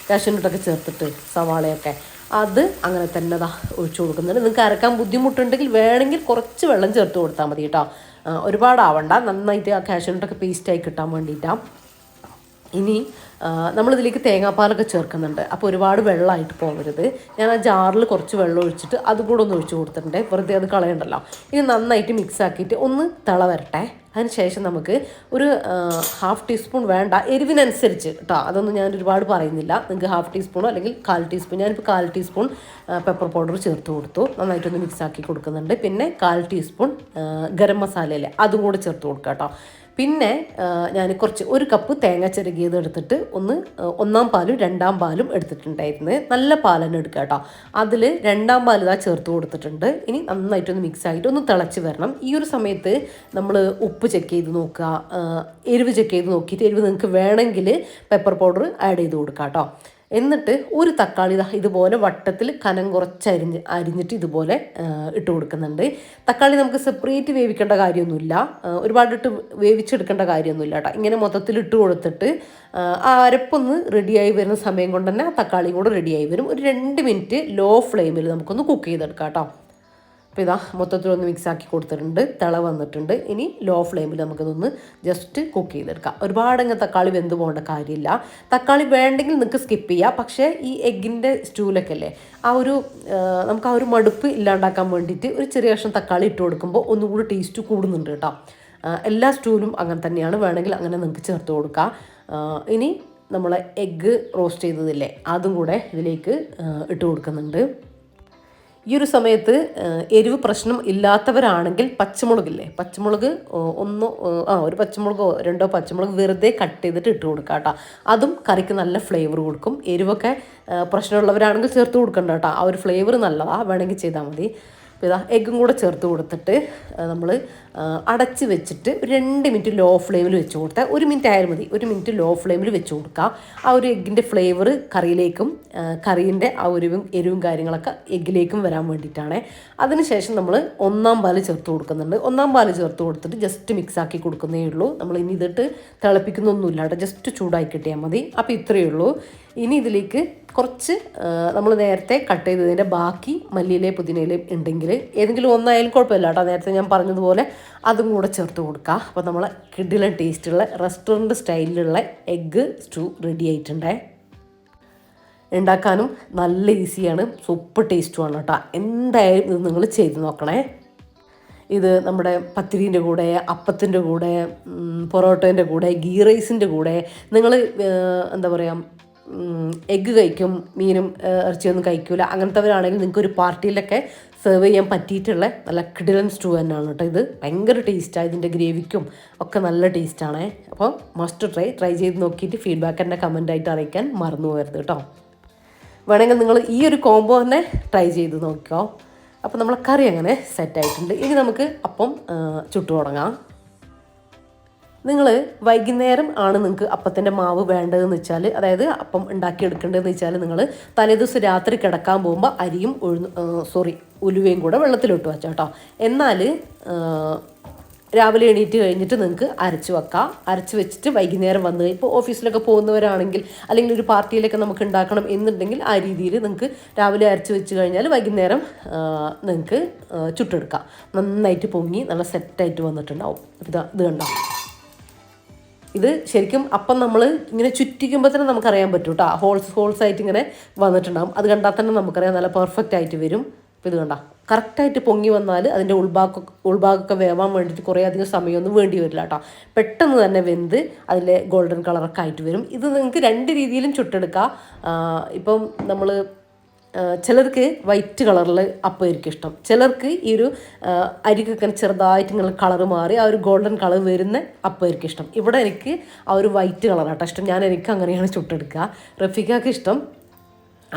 കാഷ്യൂനട്ടൊക്കെ ചേർത്തിട്ട് സവാളയൊക്കെ, അത് അങ്ങനെ തന്നെ ഒഴിച്ചു കൊടുക്കുന്നുണ്ട്. നിങ്ങൾക്ക് അരക്കാൻ ബുദ്ധിമുട്ടുണ്ടെങ്കിൽ വേണമെങ്കിൽ കുറച്ച് വെള്ളം ചേർത്ത് കൊടുത്താൽ മതി കേട്ടോ. ഒരുപാടാവണ്ട, നന്നായിട്ട് ആ കാഷ്യൂനട്ടൊക്കെ പേസ്റ്റായി കിട്ടാൻ വേണ്ടിയിട്ടാണ്. ഇനി നമ്മളിതിലേക്ക് തേങ്ങാപ്പാലൊക്കെ ചേർക്കുന്നുണ്ട്. അപ്പോൾ ഒരുപാട് വെള്ളമായിട്ട് പോകരുത്. ഞാൻ ആ ജാറിൽ കുറച്ച് വെള്ളം ഒഴിച്ചിട്ട് അതുകൂടെ ഒന്ന് ഒഴിച്ച് കൊടുത്തിട്ടുണ്ട്, വെറുതെ അത് കളയണ്ടല്ലോ. ഇനി നന്നായിട്ട് മിക്സ് ആക്കിയിട്ട് ഒന്ന് തിള വരട്ടെ. അതിനുശേഷം നമുക്ക് ഒരു 1/2 ടീസ്പൂൺ വേണ്ട, എരിവിനനുസരിച്ച് കേട്ടോ, അതൊന്നും ഞാൻ ഒരുപാട് പറയുന്നില്ല. നിങ്ങൾക്ക് 1/2 ടീസ്പൂണോ അല്ലെങ്കിൽ 1/4 ടീസ്പൂൺ, ഞാനിപ്പോൾ 1/4 ടീസ്പൂൺ പെപ്പർ പൗഡർ ചേർത്ത് കൊടുത്തു. നന്നായിട്ടൊന്ന് മിക്സ് ആക്കി കൊടുക്കുന്നുണ്ട്. പിന്നെ 1/4 ടീസ്പൂൺ ഗരം മസാലയല്ലേ, അതും കൂടെ ചേർത്ത് കൊടുക്കുക കേട്ടോ. പിന്നെ ഞാൻ ഒരു കപ്പ് തേങ്ങ ചിരകിയത് എടുത്തിട്ട് 1-ാം പാലും 2-ാം പാലും എടുത്തിട്ടുണ്ടായിരുന്നു. നല്ല പാൽ തന്നെ എടുക്കുക കേട്ടോ. അതിൽ 2-ാം പാൽ ചേർത്ത് കൊടുത്തിട്ടുണ്ട്. ഇനി നന്നായിട്ടൊന്ന് മിക്സ് ആക്കിയിട്ട് ഒന്ന് തിളച്ച് വരണം. ഈ ഒരു സമയത്ത് നമ്മൾ ഉപ്പ് ചെക്ക് ചെയ്ത് നോക്കുക, എരിവ് ചെക്ക് ചെയ്ത് നോക്കിയിട്ട് എരിവ് നിങ്ങൾക്ക് വേണമെങ്കിൽ പെപ്പർ പൗഡർ ആഡ് ചെയ്ത് കൊടുക്കുക കേട്ടോ. എന്നിട്ട് ഒരു തക്കാളി ഇതുപോലെ വട്ടത്തിൽ കനം കുറച്ച് അരിഞ്ഞിട്ട് ഇതുപോലെ ഇട്ട് കൊടുക്കുന്നുണ്ട്. തക്കാളി നമുക്ക് സെപ്പറേറ്റ് വേവിക്കേണ്ട കാര്യമൊന്നുമില്ല, ഒരുപാടിട്ട് വേവിച്ചെടുക്കേണ്ട കാര്യമൊന്നുമില്ല കേട്ടോ. ഇങ്ങനെ മൊത്തത്തിൽ ഇട്ട് കൊടുത്തിട്ട് ആ അരപ്പൊന്ന് റെഡിയായി വരുന്ന സമയം കൊണ്ട് തന്നെ തക്കാളിയും കൂടെ റെഡിയായി വരും. ഒരു 2 മിനിറ്റ് ലോ ഫ്ലെയിമിൽ നമുക്കൊന്ന് കുക്ക് ചെയ്തെടുക്കാം കേട്ടോ. അപ്പോൾ ഇതാ മൊത്തത്തിലൊന്ന് മിക്സാക്കി കൊടുത്തിട്ടുണ്ട്, തിള വന്നിട്ടുണ്ട്. ഇനി ലോ ഫ്ലെയിമിൽ നമുക്കതൊന്ന് ജസ്റ്റ് കുക്ക് ചെയ്തെടുക്കാം. ഒരുപാടങ്ങ് തക്കാളി വെന്ത് പോകേണ്ട കാര്യമില്ല. തക്കാളി വേണ്ടെങ്കിൽ നിങ്ങൾക്ക് സ്കിപ്പ് ചെയ്യാം. പക്ഷേ ഈ എഗ്ഗിൻ്റെ സ്റ്റൂലൊക്കെ അല്ലേ, നമുക്ക് ആ ഒരു മടുപ്പ് ഇല്ലാണ്ടാക്കാൻ വേണ്ടിയിട്ട് ഒരു ചെറിയ കഷ്ണം തക്കാളി ഇട്ട് കൊടുക്കുമ്പോൾ ഒന്നുകൂടി ടേസ്റ്റ് കൂടുന്നുണ്ട് കേട്ടോ. എല്ലാ സ്റ്റൂലും അങ്ങനെ തന്നെയാണ്, വേണമെങ്കിൽ അങ്ങനെ നിങ്ങൾക്ക് ചേർത്ത് കൊടുക്കാം. ഇനി നമ്മൾ എഗ്ഗ് റോസ്റ്റ് ചെയ്തതില്ലേ, അതും കൂടെ ഇതിലേക്ക് ഇട്ട് കൊടുക്കുന്നുണ്ട്. ഈ ഒരു സമയത്ത് എരിവ് പ്രശ്നം ഇല്ലാത്തവരാണെങ്കിൽ പച്ചമുളകില്ലേ, പച്ചമുളക് ഒരു പച്ചമുളകോ 2 പച്ചമുളക് വെറുതെ കട്ട് ചെയ്തിട്ട് ഇട്ട് കൊടുക്കുക കേട്ടോ. അതും കറിക്ക് നല്ല ഫ്ലേവർ കൊടുക്കും. എരിവൊക്കെ പ്രശ്നമുള്ളവരാണെങ്കിൽ ചേർത്ത് കൊടുക്കണ്ട കേട്ടോ, ആ ഒരു ഫ്ലേവർ നല്ലതാണ്, വേണമെങ്കിൽ ചെയ്താൽ മതി. അപ്പോൾ ഇതാ എഗ്ഗും കൂടെ ചേർത്ത് കൊടുത്തിട്ട് നമ്മൾ അടച്ച് വെച്ചിട്ട് 2 മിനിറ്റ് ലോ ഫ്ലെയിമിൽ വെച്ച് കൊടുത്താൽ, 1 മിനിറ്റ് ആയാലും മതി, 1 മിനിറ്റ് ലോ ഫ്ലെയിമിൽ വെച്ച് കൊടുക്കുക. ആ ഒരു എഗ്ഗിൻ്റെ ഫ്ലേവർ കറിയിലേക്കും കറീൻ്റെ ആ ഒരു എരിവും കാര്യങ്ങളൊക്കെ എഗ്ഗിലേക്കും വരാൻ വേണ്ടിയിട്ടാണ്. അതിനുശേഷം നമ്മൾ 1-ാം പാല് ചേർത്ത് കൊടുക്കുന്നുണ്ട്. 1-ാം പാല് ചേർത്ത് കൊടുത്തിട്ട് ജസ്റ്റ് മിക്സ് ആക്കി കൊടുക്കുന്നേ ഉള്ളൂ. നമ്മൾ ഇനി ഇതിട്ട് തിളപ്പിക്കുന്നൊന്നുമില്ല കേട്ടോ, ജസ്റ്റ് ചൂടാക്കി കിട്ടിയാൽ മതി. അപ്പോൾ ഇത്രയേ ഉള്ളൂ. ഇനി ഇതിലേക്ക് കുറച്ച് നമ്മൾ നേരത്തെ കട്ട് ചെയ്തതിൻ്റെ ബാക്കി മല്ലിയിലയും പുതിനയിലയും ഉണ്ടെങ്കിൽ ഏതെങ്കിലും ഒന്നായാലും കുഴപ്പമില്ല കേട്ടോ, നേരത്തെ ഞാൻ പറഞ്ഞതുപോലെ അതും കൂടെ ചേർത്ത് കൊടുക്കുക. അപ്പോൾ നമ്മൾ കിടിലൻ ടേസ്റ്റുള്ള റെസ്റ്റോറൻറ്റ് സ്റ്റൈലിലുള്ള എഗ്ഗ് സ്റ്റൂ റെഡി ആയിട്ടുണ്ടേ. ഉണ്ടാക്കാനും നല്ല ഈസിയാണ്, സൂപ്പർ ടേസ്റ്റുമാണ് കേട്ടോ. എന്തായാലും ഇത് നിങ്ങൾ ചെയ്ത് നോക്കണേ. ഇത് നമ്മുടെ പത്തിരീൻ്റെ കൂടെ, അപ്പത്തിൻ്റെ കൂടെ, പൊറോട്ടേൻ്റെ കൂടെ, ഗീ റൈസിൻ്റെ കൂടെ, നിങ്ങൾ എന്താ പറയുക, എഗ്ഗ് കഴിക്കും, മീനും ഇറച്ചിയൊന്നും കഴിക്കില്ല, അങ്ങനത്തെവരാണെങ്കിൽ നിങ്ങൾക്ക് ഒരു പാർട്ടിയിലൊക്കെ സെർവ് ചെയ്യാൻ പറ്റിയിട്ടുള്ള നല്ല കിടിലൻ സ്റ്റൂ തന്നെയാണ് കേട്ടോ. ഇത് ഭയങ്കര ടേസ്റ്റാണ്, ഇതിൻ്റെ ഗ്രേവിക്കും ഒക്കെ നല്ല ടേസ്റ്റാണേ. അപ്പോൾ മസ്റ്റ് ട്രൈ ചെയ്ത് നോക്കിയിട്ട് ഫീഡ്ബാക്ക് എന്നെ കമൻറ്റായിട്ട് അറിയിക്കാൻ മറന്നു പോകരുത് കേട്ടോ. വേണമെങ്കിൽ നിങ്ങൾ ഈ ഒരു കോംബോ തന്നെ ട്രൈ ചെയ്ത് നോക്കിക്കോ. അപ്പോൾ നമ്മളെ കറി അങ്ങനെ സെറ്റായിട്ടുണ്ട്. ഇനി നമുക്ക് അപ്പം ചുട്ടു തുടങ്ങാം. നിങ്ങൾ വൈകുന്നേരം ആണ് നിങ്ങൾക്ക് അപ്പത്തിൻ്റെ മാവ് വേണ്ടതെന്ന് വെച്ചാൽ, അതായത് അപ്പം ഉണ്ടാക്കിയെടുക്കേണ്ടതെന്ന് വെച്ചാൽ, നിങ്ങൾ തലേദിവസം രാത്രി കിടക്കാൻ പോകുമ്പോൾ ഉലുവയും കൂടെ വെള്ളത്തിലിട്ട് വെച്ചാൽ കേട്ടോ. എന്നാൽ രാവിലെ എണീറ്റ് കഴിഞ്ഞിട്ട് നിങ്ങൾക്ക് അരച്ച് വെക്കാം. അരച്ച് വെച്ചിട്ട് വൈകുന്നേരം വന്ന് ഇപ്പോൾ ഓഫീസിലൊക്കെ പോകുന്നവരാണെങ്കിൽ അല്ലെങ്കിൽ ഒരു പാർട്ടിയിലൊക്കെ നമുക്ക് ഉണ്ടാക്കണം എന്നുണ്ടെങ്കിൽ ആ രീതിയിൽ നിങ്ങൾക്ക് രാവിലെ അരച്ച് വെച്ച് കഴിഞ്ഞാൽ വൈകുന്നേരം നിങ്ങൾക്ക് ചുട്ടെടുക്കാം. നന്നായിട്ട് പൊങ്ങി നല്ല സെറ്റായിട്ട് വന്നിട്ടുണ്ടാവും. ഇത് കണ്ടോ, ഇത് ശരിക്കും അപ്പം നമ്മൾ ഇങ്ങനെ ചുറ്റിക്കുമ്പോൾ തന്നെ നമുക്കറിയാൻ പറ്റും കേട്ടോ. ഹോൾസ് ആയിട്ട് ഇങ്ങനെ വന്നിട്ടുണ്ടാകും. അത് കണ്ടാൽ തന്നെ നമുക്കറിയാം നല്ല പെർഫെക്റ്റ് ആയിട്ട് വരും. അപ്പോൾ ഇത് കണ്ട കറക്റ്റായിട്ട് പൊങ്ങി വന്നാൽ അതിൻ്റെ ഉൾഭാഗമൊക്കെ വേവാൻ വേണ്ടിയിട്ട് കുറേ അധികം സമയമൊന്നും വേണ്ടി വരില്ല കേട്ടോ. പെട്ടെന്ന് തന്നെ വെന്ത് അതിലെ ഗോൾഡൻ കളറൊക്കെ ആയിട്ട് വരും. ഇത് നിങ്ങൾക്ക് രണ്ട് രീതിയിലും ചുട്ടെടുക്കാം. ഇപ്പം നമ്മൾ ചിലർക്ക് വൈറ്റ് കളറിൽ അപ്പമായിരിക്കും ഇഷ്ടം. ചിലർക്ക് ഈ ഒരു അരിക്കൊക്കെ ചെറുതായിട്ട് ഇങ്ങനെ കളറ് മാറി ആ ഒരു ഗോൾഡൻ കളർ വരുന്ന അപ്പമായിരിക്കും ഇഷ്ടം. ഇവിടെ എനിക്ക് ആ ഒരു വൈറ്റ് കളറാട്ടോ ഇഷ്ടം. എനിക്ക് അങ്ങനെയാണ് ചുട്ടെടുക്കുക. റഫീഖക്ക് ഇഷ്ടം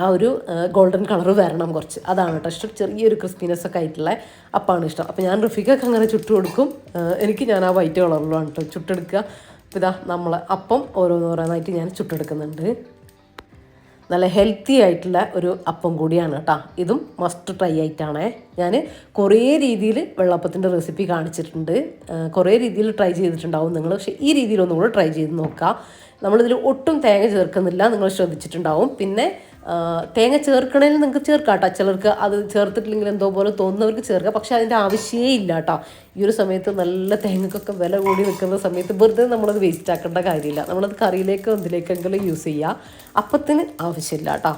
ആ ഒരു ഗോൾഡൻ കളർ വരണം കുറച്ച്, അതാണ് കേട്ടോ ഇഷ്ടം. ചെറിയൊരു ക്രിസ്പിനെസ് ഒക്കെ ആയിട്ടുള്ള അപ്പമാണ് ഇഷ്ടം. അപ്പോൾ ഞാൻ റഫീഖക്ക് അങ്ങനെ ചുട്ട് കൊടുക്കും. ഞാൻ ആ വൈറ്റ് കളറിലാണ് കേട്ടോ ചുട്ടെടുക്കുക. അപ്പോൾ ഇതാ നമ്മളെ അപ്പം ഓരോന്നോരോന്നായിട്ട് ഞാൻ ചുട്ടെടുക്കുന്നുണ്ട്. നല്ല ഹെൽത്തി ആയിട്ടുള്ള ഒരു അപ്പം കൂടിയാണ് കേട്ടോ. ഇതും മസ്റ്റ് ട്രൈ ആയിട്ടാണേ. ഞാൻ കുറേ രീതിയിൽ വെള്ളപ്പത്തിൻ്റെ റെസിപ്പി കാണിച്ചിട്ടുണ്ട്, കുറേ രീതിയിൽ ട്രൈ ചെയ്തിട്ടുണ്ടാവും നിങ്ങൾ. പക്ഷേ ഈ രീതിയിലൊന്നും കൂടെ ട്രൈ ചെയ്ത് നോക്കുക. നമ്മളിതിൽ ഒട്ടും തേങ്ങ ചേർക്കുന്നില്ല, നിങ്ങൾ ശ്രദ്ധിച്ചിട്ടുണ്ടാവും. പിന്നെ തേങ്ങ ചേർക്കണമെങ്കിൽ നിങ്ങൾക്ക് ചേർക്കാം കേട്ടോ. ചിലർക്ക് അത് ചേർത്തിട്ടില്ലെങ്കിൽ എന്തോ പോലെ തോന്നുന്നവർക്ക് ചേർക്കാം. പക്ഷേ അതിൻ്റെ ആവശ്യമേ ഇല്ല കേട്ടോ. ഈ ഒരു സമയത്ത് നല്ല തേങ്ങക്കൊക്കെ വില കൂടി നിൽക്കുന്ന സമയത്ത് വെറുതെ നമ്മളത് വേസ്റ്റ് ആക്കേണ്ട കാര്യമില്ല. നമ്മളത് കറിയിലേക്കോ എന്തിലേക്കെങ്കിലും യൂസ് ചെയ്യുക. അപ്പത്തിന് ആവശ്യമില്ല കേട്ടോ.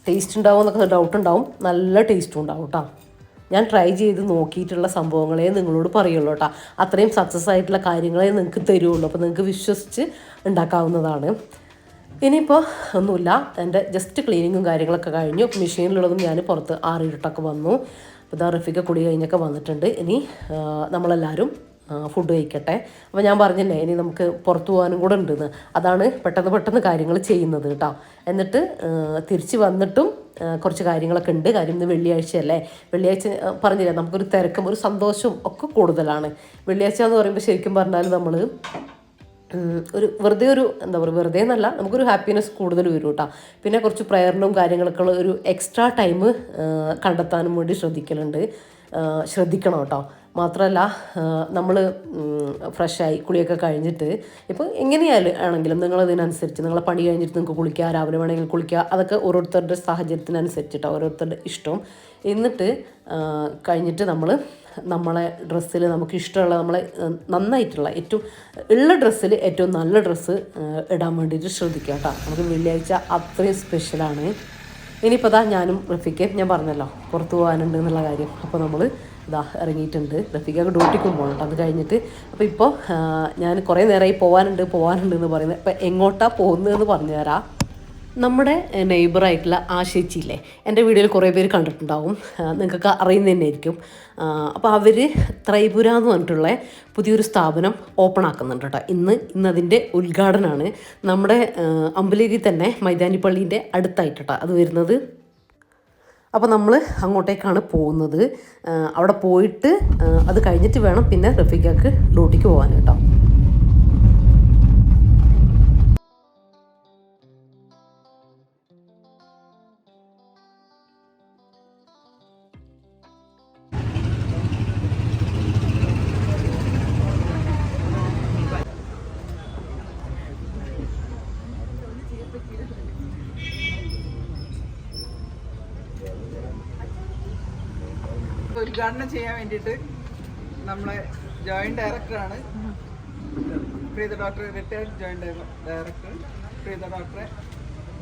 ടേസ്റ്റ് ഉണ്ടാവും എന്നൊക്കെ ഡൗട്ട് ഉണ്ടാവും, നല്ല ടേസ്റ്റും ഉണ്ടാവും കേട്ടോ. ഞാൻ ട്രൈ ചെയ്ത് നോക്കിയിട്ടുള്ള സംഭവങ്ങളെ നിങ്ങളോട് പറയുള്ളൂ കേട്ടോ. അത്രയും സക്സസ് ആയിട്ടുള്ള കാര്യങ്ങളെ നിങ്ങൾക്ക് തരുള്ളൂ. അപ്പോൾ നിങ്ങൾക്ക് വിശ്വസിച്ച് ഉണ്ടാക്കാവുന്നതാണ്. ഇനിയിപ്പോൾ ഒന്നുമില്ല, എൻ്റെ ജസ്റ്റ് ക്ലീനിങ്ങും കാര്യങ്ങളൊക്കെ കഴിഞ്ഞു. മെഷീനിലുള്ളതും ഞാൻ പുറത്ത് ആറിയിട്ടൊക്കെ വന്നു. അപ്പോൾ ഇതാ റഫീഖ കുടി കഴിഞ്ഞൊക്കെ വന്നിട്ടുണ്ട്. ഇനി നമ്മളെല്ലാവരും ഫുഡ് കഴിക്കട്ടെ. അപ്പോൾ ഞാൻ പറഞ്ഞില്ലേ ഇനി നമുക്ക് പുറത്തു പോകാനും കൂടെ ഉണ്ടെന്ന്. അതാണ് പെട്ടെന്ന് കാര്യങ്ങൾ ചെയ്യുന്നത് കേട്ടോ. എന്നിട്ട് തിരിച്ച് വന്നിട്ടും കുറച്ച് കാര്യങ്ങളൊക്കെ ഉണ്ട്. കാര്യം ഇന്ന് വെള്ളിയാഴ്ചയല്ലേ. വെള്ളിയാഴ്ച പറഞ്ഞില്ലേ നമുക്കൊരു തിരക്കും ഒരു സന്തോഷവും ഒക്കെ കൂടുതലാണ്. വെള്ളിയാഴ്ച എന്ന് പറയുമ്പോൾ ശരിക്കും പറഞ്ഞാൽ നമ്മൾ എന്താ പറയുക, വെറുതെ എന്നല്ല, നമുക്കൊരു ഹാപ്പിനെസ് കൂടുതൽ വരും കേട്ടോ. പിന്നെ കുറച്ച് പ്രയറിനും കാര്യങ്ങളൊക്കെ ഉള്ള ഒരു എക്സ്ട്രാ ടൈം കണ്ടെത്താനും വേണ്ടി ശ്രദ്ധിക്കണം കേട്ടോ. മാത്രമല്ല നമ്മൾ ഫ്രഷായി കുളിയൊക്കെ കഴിഞ്ഞിട്ട് ഇപ്പോൾ എങ്ങനെയാണെങ്കിലും നിങ്ങളതിനനുസരിച്ച് നിങ്ങളെ പണി കഴിഞ്ഞിട്ട് നിങ്ങൾക്ക് കുളിക്കുക, രാവിലെ വേണമെങ്കിൽ കുളിക്കുക, അതൊക്കെ ഓരോരുത്തരുടെ സാഹചര്യത്തിനനുസരിച്ചിട്ടോ ഓരോരുത്തരുടെ ഇഷ്ടം. എന്നിട്ട് കഴിഞ്ഞിട്ട് നമ്മളെ ഡ്രസ്സിൽ നമുക്ക് ഇഷ്ടമുള്ള നമ്മളെ നന്നായിട്ടുള്ള ഏറ്റവും ഉള്ള ഡ്രസ്സിൽ ഏറ്റവും നല്ല ഡ്രസ്സ് ഇടാൻ വേണ്ടിയിട്ട് ശ്രദ്ധിക്കുക കേട്ടോ. നമുക്ക് വെള്ളിയാഴ്ച അത്രയും സ്പെഷ്യലാണ്. ഇനിയിപ്പോൾ ഞാനും റഫീഖയും ഞാൻ പറഞ്ഞല്ലോ പുറത്ത് പോകാനുണ്ട് എന്നുള്ള കാര്യം. അപ്പോൾ നമ്മൾ ഇറങ്ങിയിട്ടുണ്ട്. റഫീഖൊക്കെ ഡ്യൂട്ടിക്കും പോകണം കേട്ടോ. അത് കഴിഞ്ഞിട്ട് അപ്പോൾ ഇപ്പോൾ ഞാൻ കുറേ നേരമായി പോകാനുണ്ട് എന്ന് പറയുന്നത്. അപ്പോൾ എങ്ങോട്ടാണ് പോകുന്നതെന്ന് പറഞ്ഞു തരാം. നമ്മുടെ നെയ്ബറായിട്ടുള്ള ആശേച്ചിയില്ലേ, എൻ്റെ വീഡിയോയിൽ കുറേ പേര് കണ്ടിട്ടുണ്ടാവും, നിങ്ങൾക്കൊക്കെ അറിയുന്ന തന്നെ ആയിരിക്കും. അപ്പോൾ അവർ ത്രൈപുര എന്ന് പറഞ്ഞിട്ടുള്ള പുതിയൊരു സ്ഥാപനം ഓപ്പൺ ആക്കുന്നുണ്ട് കേട്ടോ. ഇന്നതിൻ്റെ ഉദ്ഘാടനമാണ്. നമ്മുടെ അമ്പലേരി തന്നെ മൈതാനിപ്പള്ളീൻ്റെ അടുത്തായിട്ടാണ് അത് വരുന്നത്. അപ്പോൾ നമ്മൾ അങ്ങോട്ടേക്കാണ് പോകുന്നത്. അവിടെ പോയിട്ട് അത് കഴിഞ്ഞിട്ട് വേണം പിന്നെ റഫീഖക്ക് ഡ്യൂട്ടിക്ക് പോകാൻ കേട്ടോ. ഉദ്ഘാടനം ചെയ്യാൻ വേണ്ടിയിട്ട് നമ്മളെ ജോയിന്റ് ഡയറക്ടറാണ് Preetha doctor, retired joint director Preetha ഡോക്ടറെ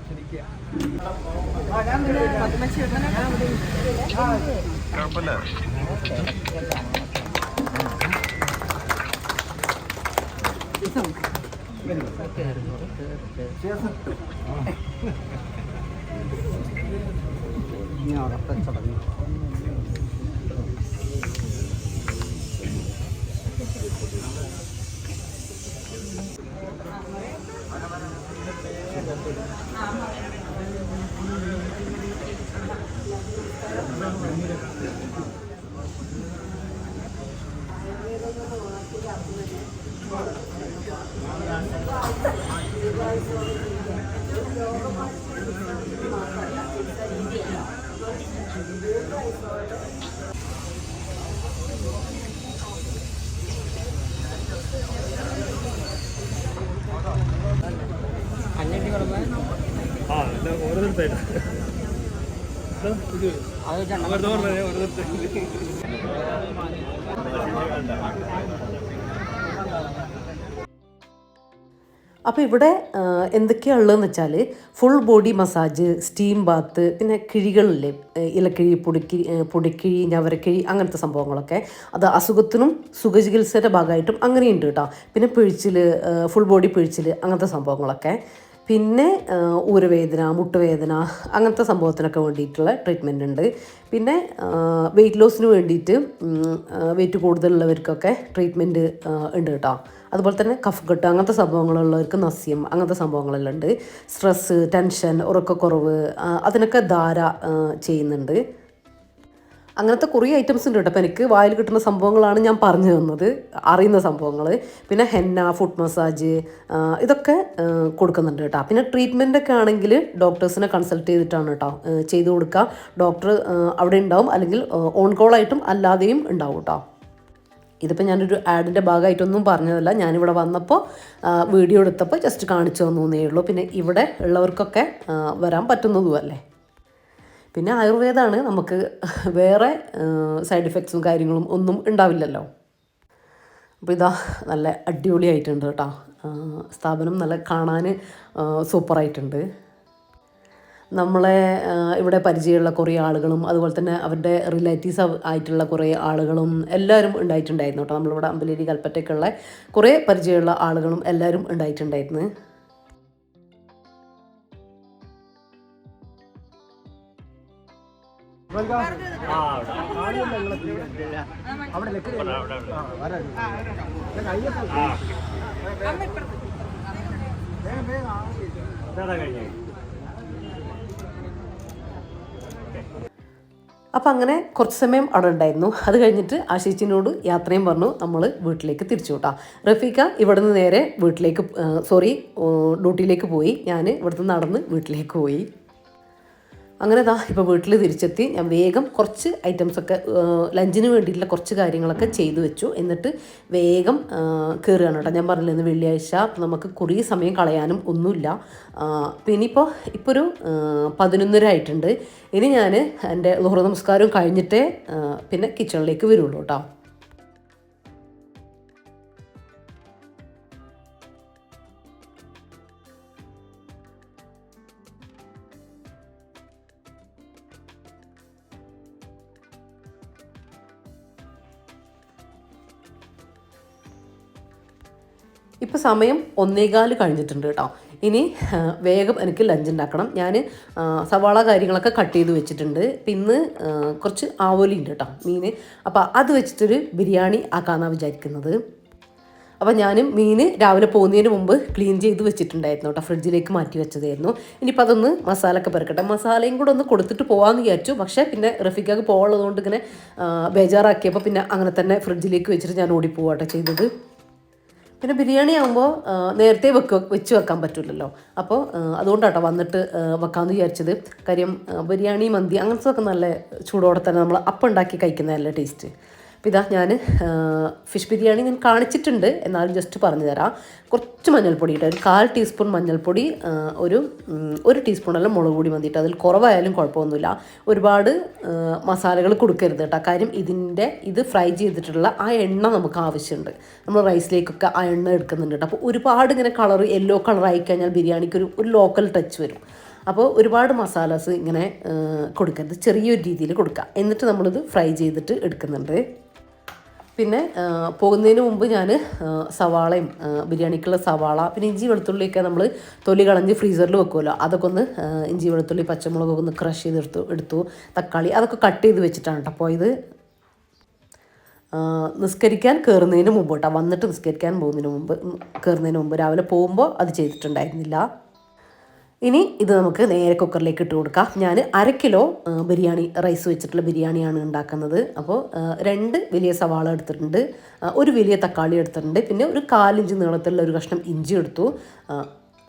ക്ഷണിക്കുക. അപ്പോൾ ഇവിടെ എന്തൊക്കെയാണ് ഉള്ളതെന്ന് വെച്ചാൽ full body massage, steam Baat, പിന്നെ കിഴികളില്ലേ, ഇലക്കിഴി, പൊടിക്കിഴി, ഞവരക്കിഴി, അങ്ങനത്തെ സംഭവങ്ങളൊക്കെ. അത് അസുഖത്തിനും സുഖചികിത്സയുടെ ഭാഗമായിട്ടും അങ്ങനെയുണ്ട് കേട്ടോ. പിന്നെ പിഴിച്ചിൽ, ഫുൾ ബോഡി പിഴിച്ചിൽ, അങ്ങനത്തെ സംഭവങ്ങളൊക്കെ. പിന്നെ ഊരവേദന, മുട്ടുവേദന, അങ്ങനത്തെ സംഭവത്തിനൊക്കെ വേണ്ടിയിട്ടുള്ള ട്രീറ്റ്മെൻ്റ് ഉണ്ട്. പിന്നെ വെയിറ്റ് ലോസിന് വേണ്ടിയിട്ട് വെയിറ്റ് കൂടുതലുള്ളവർക്കൊക്കെ ട്രീറ്റ്മെൻറ്റ് ഉണ്ട് കേട്ടോ. അതുപോലെ തന്നെ കഫക്കെട്ട്, അങ്ങനത്തെ സംഭവങ്ങളുള്ളവർക്ക് നസ്യം, അങ്ങനത്തെ സംഭവങ്ങളെല്ലാം ഉണ്ട്. സ്ട്രെസ്സ്, ടെൻഷൻ, ഉറക്കക്കുറവ്, അതിനൊക്കെ ധാര ചെയ്യുന്നുണ്ട്. അങ്ങനത്തെ കുറേ ഐറ്റംസ് ഉണ്ട് കേട്ടോ. അപ്പോൾ എനിക്ക് വായിൽ കിട്ടുന്ന സംഭവങ്ങളാണ് ഞാൻ പറഞ്ഞു തന്നത്, അറിയുന്ന സംഭവങ്ങൾ. പിന്നെ ഹെന്ന, ഫുഡ് മസാജ്, ഇതൊക്കെ കൊടുക്കുന്നുണ്ട് കേട്ടോ. പിന്നെ ട്രീറ്റ്മെൻറ്റൊക്കെ ആണെങ്കിൽ ഡോക്ടേഴ്സിനെ കൺസൾട്ട് ചെയ്തിട്ടാണ് കേട്ടോ ചെയ്തു കൊടുക്കുക. ഡോക്ടർ അവിടെ ഉണ്ടാവും, അല്ലെങ്കിൽ ഓൺ കോളായിട്ടും അല്ലാതെയും ഉണ്ടാവും കേട്ടോ. ഇതിപ്പോൾ ഞാനൊരു ആഡിൻ്റെ ഭാഗമായിട്ടൊന്നും പറഞ്ഞതല്ല, ഞാനിവിടെ വന്നപ്പോൾ വീഡിയോ എടുത്തപ്പോൾ ജസ്റ്റ് കാണിച്ചു തന്നേ ഉള്ളൂ. പിന്നെ ഇവിടെ ഉള്ളവർക്കൊക്കെ വരാൻ പറ്റുന്നതുമല്ലേ. പിന്നെ ആയുർവേദമാണ്, നമുക്ക് വേറെ സൈഡ് എഫക്ട്സും കാര്യങ്ങളും ഒന്നും ഉണ്ടാവില്ലല്ലോ. അപ്പോൾ ഇതാ നല്ല അടിപൊളിയായിട്ടുണ്ട് കേട്ടോ. സ്ഥാപനം നല്ല കാണാൻ സൂപ്പറായിട്ടുണ്ട്. നമ്മളെ ഇവിടെ പരിചയമുള്ള കുറേ ആളുകളും അതുപോലെ തന്നെ അവരുടെ റിലേറ്റീവ്സ് ആയിട്ടുള്ള കുറേ ആളുകളും എല്ലാവരും ഉണ്ടായിട്ടുണ്ടായിരുന്നു കേട്ടോ. നമ്മളിവിടെ അമ്പലേരി കൽപ്പറ്റയ്ക്കുള്ള കുറേ പരിചയമുള്ള ആളുകളും എല്ലാവരും ഉണ്ടായിട്ടുണ്ടായിരുന്നു. അപ്പം അങ്ങനെ കുറച്ച് സമയം അവിടെ ഉണ്ടായിരുന്നു. അത് കഴിഞ്ഞിട്ട് ആശിച്ചിനോട് യാത്രയും പറഞ്ഞു നമ്മൾ വീട്ടിലേക്ക് തിരിച്ചു വിട്ടാം. റഫീഖ ഇവിടുന്ന് നേരെ ഡ്യൂട്ടിയിലേക്ക് പോയി. ഞാൻ ഇവിടുന്ന് നടന്ന് വീട്ടിലേക്ക് പോയി. അങ്ങനെ ഇപ്പോൾ വീട്ടിൽ തിരിച്ചെത്തി. ഞാൻ വേഗം കുറച്ച് ഐറ്റംസൊക്കെ ലഞ്ചിന് വേണ്ടിയിട്ടുള്ള കുറച്ച് കാര്യങ്ങളൊക്കെ ചെയ്തു വെച്ചു. എന്നിട്ട് വേഗം കയറുകയാണ് കേട്ടോ. ഞാൻ പറഞ്ഞില്ല, ഇന്ന് വെള്ളിയാഴ്ച നമുക്ക് കുറേ സമയം കളയാനും ഒന്നുമില്ല. പിന്നെ ഇപ്പോൾ ഒരു 11:30 ആയിട്ടുണ്ട്. ഇനി ഞാൻ എൻ്റെ ളുഹർ നമസ്കാരവും കഴിഞ്ഞിട്ടേ പിന്നെ കിച്ചണിലേക്ക് വരുള്ളൂ കേട്ടോ. ഇപ്പോൾ സമയം 1:15 കഴിഞ്ഞിട്ടുണ്ട് കേട്ടോ. ഇനി വേഗം എനിക്ക് ലഞ്ച് ഉണ്ടാക്കണം. ഞാൻ സവാള കാര്യങ്ങളൊക്കെ കട്ട് ചെയ്ത് വെച്ചിട്ടുണ്ട്. പിന്നെ കുറച്ച് ആവോലി ഉണ്ട് കേട്ടോ, മീൻ. അപ്പോൾ അത് വെച്ചിട്ടൊരു ബിരിയാണി ആക്കാമെന്നാണ് വിചാരിക്കുന്നത്. അപ്പോൾ ഞാൻ മീൻ രാവിലെ പോകുന്നതിന് മുമ്പ് ക്ലീൻ ചെയ്ത് വെച്ചിട്ടുണ്ടായിരുന്നു കേട്ടോ, ഫ്രിഡ്ജിലേക്ക് മാറ്റി വെച്ചതായിരുന്നു. ഇനിയിപ്പോൾ അതൊന്ന് മസാലയൊക്കെ പെരക്കട്ടെ. മസാലയും കൂടെ ഒന്ന് കൊടുത്തിട്ട് പോകാമെന്ന് വിചാരിച്ചു. പക്ഷേ പിന്നെ റഫീഖക്ക് പോകാനുള്ളതുകൊണ്ട് ഇങ്ങനെ ബേജാറാക്കിയപ്പോൾ പിന്നെ അങ്ങനെ തന്നെ ഫ്രിഡ്ജിലേക്ക് വെച്ചിട്ട് ഞാൻ ഓടിപ്പോവാട്ടോ ചെയ്തത്. പിന്നെ ബിരിയാണി ആകുമ്പോൾ നേരത്തെ വെച്ച് വെക്കാൻ പറ്റില്ലല്ലോ. അപ്പോൾ അതുകൊണ്ടാട്ടോ വന്നിട്ട് വെക്കാമെന്ന് വിചാരിച്ചത്. കാര്യം ബിരിയാണി, മന്തി അങ്ങനത്തെ നല്ല ചൂടോടെ തന്നെ നമ്മൾ അപ്പം ഉണ്ടാക്കി കഴിക്കുന്നതല്ലേ ടേസ്റ്റ്. അപ്പോൾ ഇതാ ഞാൻ ഫിഷ് ബിരിയാണി ഞാൻ കാണിച്ചിട്ടുണ്ട്, എന്നാലും ജസ്റ്റ് പറഞ്ഞു തരാം. കുറച്ച് മഞ്ഞൾപ്പൊടി ഇട്ട്, ഒരു 1/4 ടീസ്പൂൺ മഞ്ഞൾപ്പൊടി, ഒരു ടീസ്പൂണെല്ലാം മുളക് പൊടി മതിയിട്ട്. അതിൽ കുറവായാലും കുഴപ്പമൊന്നുമില്ല. ഒരുപാട് മസാലകൾ കൊടുക്കരുത് കേട്ടോ. കാര്യം ഇത് ഫ്രൈ ചെയ്തിട്ടുള്ള ആ എണ്ണ നമുക്ക് ആവശ്യമുണ്ട്. നമ്മൾ റൈസിലേക്കൊക്കെ ആ എണ്ണ എടുക്കുന്നുണ്ട് കേട്ടോ. അപ്പോൾ ഒരുപാട് ഇങ്ങനെ കളർ യെല്ലോ കളറായി കഴിഞ്ഞാൽ ബിരിയാണിക്ക് ഒരു ലോക്കൽ ടച്ച് വരും. അപ്പോൾ ഒരുപാട് മസാലാസ് ഇങ്ങനെ കൊടുക്കരുത്, ചെറിയൊരു രീതിയിൽ കൊടുക്കുക. എന്നിട്ട് നമ്മളിത് ഫ്രൈ ചെയ്തിട്ട് എടുക്കുന്നുണ്ട്. പിന്നെ പോകുന്നതിന് മുമ്പ് ഞാൻ സവാളയും ബിരിയാണിക്കുള്ള സവാള, പിന്നെ ഇഞ്ചി വെളുത്തുള്ളിയൊക്കെ നമ്മൾ തൊലി കളഞ്ഞ് ഫ്രീസറിൽ വെക്കുമല്ലോ, അതൊക്കെ ഒന്ന് ഇഞ്ചി വെളുത്തുള്ളി പച്ചമുളകൊക്കെ ഒന്ന് ക്രഷ് ചെയ്തെടുത്തു. തക്കാളി അതൊക്കെ കട്ട് ചെയ്ത് വെച്ചിട്ടാണ് കേട്ടോ പോയത്. നിസ്കരിക്കാൻ കയറുന്നതിന് മുമ്പ് കേട്ടോ, വന്നിട്ട് നിസ്കരിക്കാൻ കയറുന്നതിന് മുമ്പ് രാവിലെ പോകുമ്പോൾ അത് ചെയ്തിട്ടുണ്ടായിരുന്നില്ല. ഇനി ഇത് നമുക്ക് നേരെ കുക്കറിലേക്ക് ഇട്ട് കൊടുക്കാം. ഞാൻ 1/2 കിലോ ബിരിയാണി റൈസ് വെച്ചിട്ടുള്ള ബിരിയാണിയാണ് ഉണ്ടാക്കുന്നത്. അപ്പോൾ 2 വലിയ സവാള എടുത്തിട്ടുണ്ട്, ഒരു വലിയ തക്കാളി എടുത്തിട്ടുണ്ട്, പിന്നെ ഒരു 1/4 ഇഞ്ച് നീളത്തിലുള്ള ഒരു കഷ്ണം ഇഞ്ചി എടുത്തു.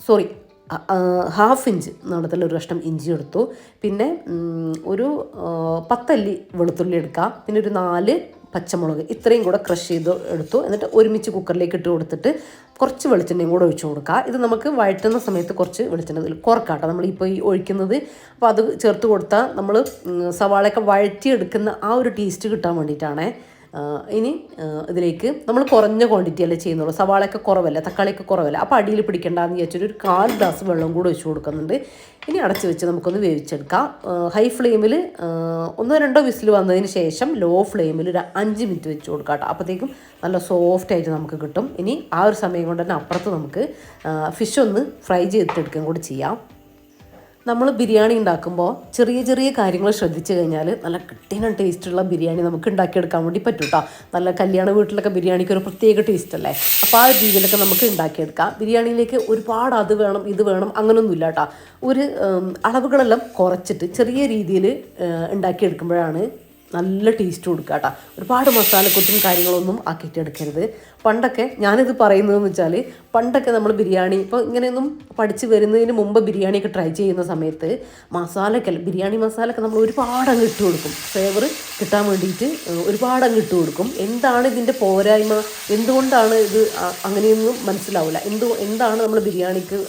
1/2 ഇഞ്ച് നീളത്തിലുള്ള ഒരു കഷ്ണം ഇഞ്ചി എടുത്തു. പിന്നെ ഒരു 10 അല്ലി വെളുത്തുള്ളി എടുക്കാം. പിന്നെ ഒരു 4 പച്ചമുളക് ഇത്രയും കൂടെ ക്രഷ് ചെയ്ത് എടുത്തു. എന്നിട്ട് ഒരുമിച്ച് കുക്കറിലേക്ക് ഇട്ട് കൊടുത്തിട്ട് കുറച്ച് വെളിച്ചെണ്ണയും കൂടെ ഒഴിച്ചു കൊടുക്കുക. ഇത് നമുക്ക് വഴറ്റുന്ന സമയത്ത് കുറച്ച് വെളിച്ചെണ്ണ ഇതിൽ കുറക്കാട്ടോ നമ്മളിപ്പോൾ ഈ ഒഴിക്കുന്നത്. അപ്പോൾ അത് ചേർത്ത് കൊടുത്താൽ നമ്മൾ സവാളയൊക്കെ വഴറ്റിയെടുക്കുന്ന ആ ഒരു ടേസ്റ്റ് കിട്ടാൻ വേണ്ടിയിട്ടാണ്. ഇനി ഇതിലേക്ക് നമ്മൾ കുറഞ്ഞ ക്വാണ്ടിറ്റി അല്ലേ ചെയ്യുന്നുള്ളൂ, സവാളയൊക്കെ കുറവല്ല, തക്കാളിയൊക്കെ കുറവല്ല. അപ്പോൾ അടിയിൽ പിടിക്കേണ്ടെന്ന് വിചാരിച്ചൊരു 1/4 ഗ്ലാസ് വെള്ളം കൂടെ ഒഴിച്ചു കൊടുക്കുന്നുണ്ട്. ഇനി അടച്ച് വെച്ച് നമുക്കൊന്ന് വേവിച്ചെടുക്കാം. ഹൈ ഫ്ലെയിമിൽ 1-2 വിസിൽ വന്നതിന് ശേഷം ലോ ഫ്ലെയിമിൽ ഒരു 5 മിനിറ്റ് വെച്ച് കൊടുക്കാം കേട്ടോ. അപ്പോഴത്തേക്കും നല്ല സോഫ്റ്റ് ആയിട്ട് നമുക്ക് കിട്ടും. ഇനി ആ ഒരു സമയം കൊണ്ട് തന്നെ അപ്പുറത്ത് നമുക്ക് ഫിഷ് ഒന്ന് ഫ്രൈ ചെയ്തിട്ടെടുക്കുകയും കൂടി ചെയ്യാം. നമ്മൾ ബിരിയാണി ഉണ്ടാക്കുമ്പോൾ ചെറിയ ചെറിയ കാര്യങ്ങൾ ശ്രദ്ധിച്ചു കഴിഞ്ഞാൽ നല്ല കിട്ടിയ ടേസ്റ്റുള്ള ബിരിയാണി നമുക്ക് ഉണ്ടാക്കിയെടുക്കാൻ വേണ്ടി പറ്റും കേട്ടോ. നല്ല കല്യാണ വീട്ടിലൊക്കെ ബിരിയാണിക്ക് ഒരു പ്രത്യേക ടേസ്റ്റ് അല്ലേ. അപ്പോൾ ആ രീതിയിലൊക്കെ നമുക്ക് ഉണ്ടാക്കിയെടുക്കാം. ബിരിയാണിയിലേക്ക് ഒരുപാട് അത് വേണം ഇത് വേണം അങ്ങനെയൊന്നുമില്ല കേട്ടോ. ഒരു അളവുകളെല്ലാം കുറച്ചിട്ട് ചെറിയ രീതിയിൽ ഉണ്ടാക്കിയെടുക്കുമ്പോഴാണ് നല്ല ടേസ്റ്റ് കൊടുക്കുക കേട്ടോ. ഒരുപാട് മസാലക്കൂട്ടും കാര്യങ്ങളൊന്നും ആക്കിയിട്ട് എടുക്കരുത്. പണ്ടൊക്കെ ഞാനിത് പറയുന്നതെന്ന് വെച്ചാൽ, പണ്ടൊക്കെ നമ്മൾ ബിരിയാണി ഇപ്പോൾ ഇങ്ങനെയൊന്നും പഠിച്ച് വരുന്നതിന് മുമ്പ് ബിരിയാണിയൊക്കെ ട്രൈ ചെയ്യുന്ന സമയത്ത് ബിരിയാണി മസാലയൊക്കെ നമ്മൾ ഒരുപാട് അങ്ങ് ഇട്ട് കൊടുക്കും. ഫ്ലേവർ കിട്ടാൻ വേണ്ടിയിട്ട് ഒരുപാട് അങ്ങ് ഇട്ട് കൊടുക്കും. എന്താണ് ഇതിൻ്റെ പോരായ്മ, എന്തുകൊണ്ടാണ് ഇത് അങ്ങനെയൊന്നും മനസ്സിലാവില്ല. എന്താണ് നമ്മൾ ബിരിയാണിക്ക്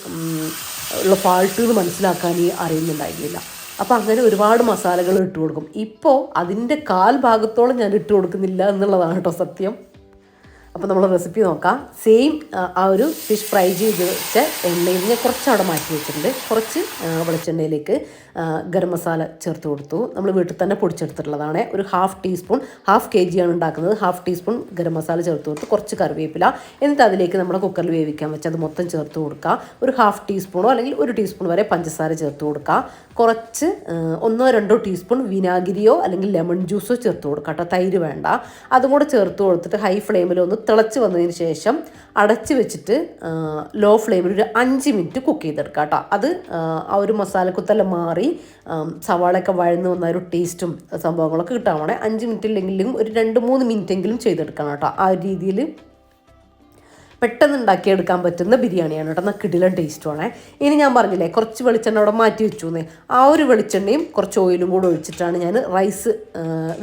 ഉള്ള ഫാൾട്ട് എന്ന് മനസ്സിലാക്കാൻ അറിയുന്നുണ്ടായിരുന്നില്ല. അപ്പോൾ അങ്ങനെ ഒരുപാട് മസാലകൾ ഇട്ട് കൊടുക്കും. ഇപ്പോൾ അതിൻ്റെ 1/4 ഭാഗത്തോളം ഞാൻ ഇട്ട് കൊടുക്കുന്നില്ല എന്നുള്ളതാണ് കേട്ടോ സത്യം. അപ്പോൾ നമ്മൾ റെസിപ്പി നോക്കാം. സെയിം ആ ഒരു ഫിഷ് ഫ്രൈ ചെയ്ത് വെച്ച എണ്ണയിൽ ഞാൻ കുറച്ച് അവിടെ മാറ്റി വെച്ചിട്ടുണ്ട്. കുറച്ച് വെളിച്ചെണ്ണയിലേക്ക് ഗരം മസാല ചേർത്ത് കൊടുത്തു. നമ്മൾ വീട്ടിൽ തന്നെ പൊടിച്ചെടുത്തിട്ടുള്ളതാണ്. ഒരു 1/2 ടീസ്പൂൺ, 1/2 kg ആണ് ഉണ്ടാക്കുന്നത്. 1/2 ടീസ്പൂൺ ഗരം മസാല ചേർത്ത് കൊടുത്ത് കുറച്ച് കറിവേപ്പില, എന്നിട്ട് അതിലേക്ക് നമ്മൾ കുക്കറിൽ വേവിക്കാൻ വെച്ച് അത് മൊത്തം ചേർത്ത് കൊടുക്കുക. ഒരു 1/2 ടീസ്പൂണോ അല്ലെങ്കിൽ 1 ടീസ്പൂൺ വരെ പഞ്ചസാര ചേർത്ത് കൊടുക്കുക. കുറച്ച് 1-2 ടീസ്പൂൺ വിനാഗിരിയോ അല്ലെങ്കിൽ ലെമൺ ജ്യൂസോ ചേർത്ത് കൊടുക്കുക കേട്ടോ. തൈര് വേണ്ട. അതും കൂടെ ചേർത്ത് കൊടുത്തിട്ട് ഹൈ ഫ്ലെയിമിൽ ഒന്ന് തിളച്ച് വന്നതിന് ശേഷം അടച്ച് വെച്ചിട്ട് ലോ ഫ്ലെയിമിൽ ഒരു 5 മിനിറ്റ് കുക്ക് ചെയ്തെടുക്കുക കേട്ടോ. അത് ആ ഒരു മസാലക്കുത്തെല്ലാം മാറി സവാളയൊക്കെ വഴന്ന് വന്ന ഒരു ടേസ്റ്റും സംഭവങ്ങളൊക്കെ കിട്ടാൻ വേണേ 5 മിനിറ്റ് ഇല്ലെങ്കിലും ഒരു 2-3 മിനിറ്റെങ്കിലും ചെയ്തെടുക്കണം കേട്ടോ. ആ ഒരു രീതിയിൽ പെട്ടെന്ന് ഉണ്ടാക്കിയെടുക്കാൻ പറ്റുന്ന ബിരിയാണിയാണ് കേട്ടോ. എന്നാൽ കിടിലൻ ടേസ്റ്റുമാണ്. ഇനി ഞാൻ പറഞ്ഞില്ലേ കുറച്ച് വെളിച്ചെണ്ണ അവിടെ മാറ്റി വെച്ചു എന്നേ, ആ ഒരു വെളിച്ചെണ്ണയും കുറച്ച് ഓയിലും കൂടെ ഒഴിച്ചിട്ടാണ് ഞാൻ റൈസ്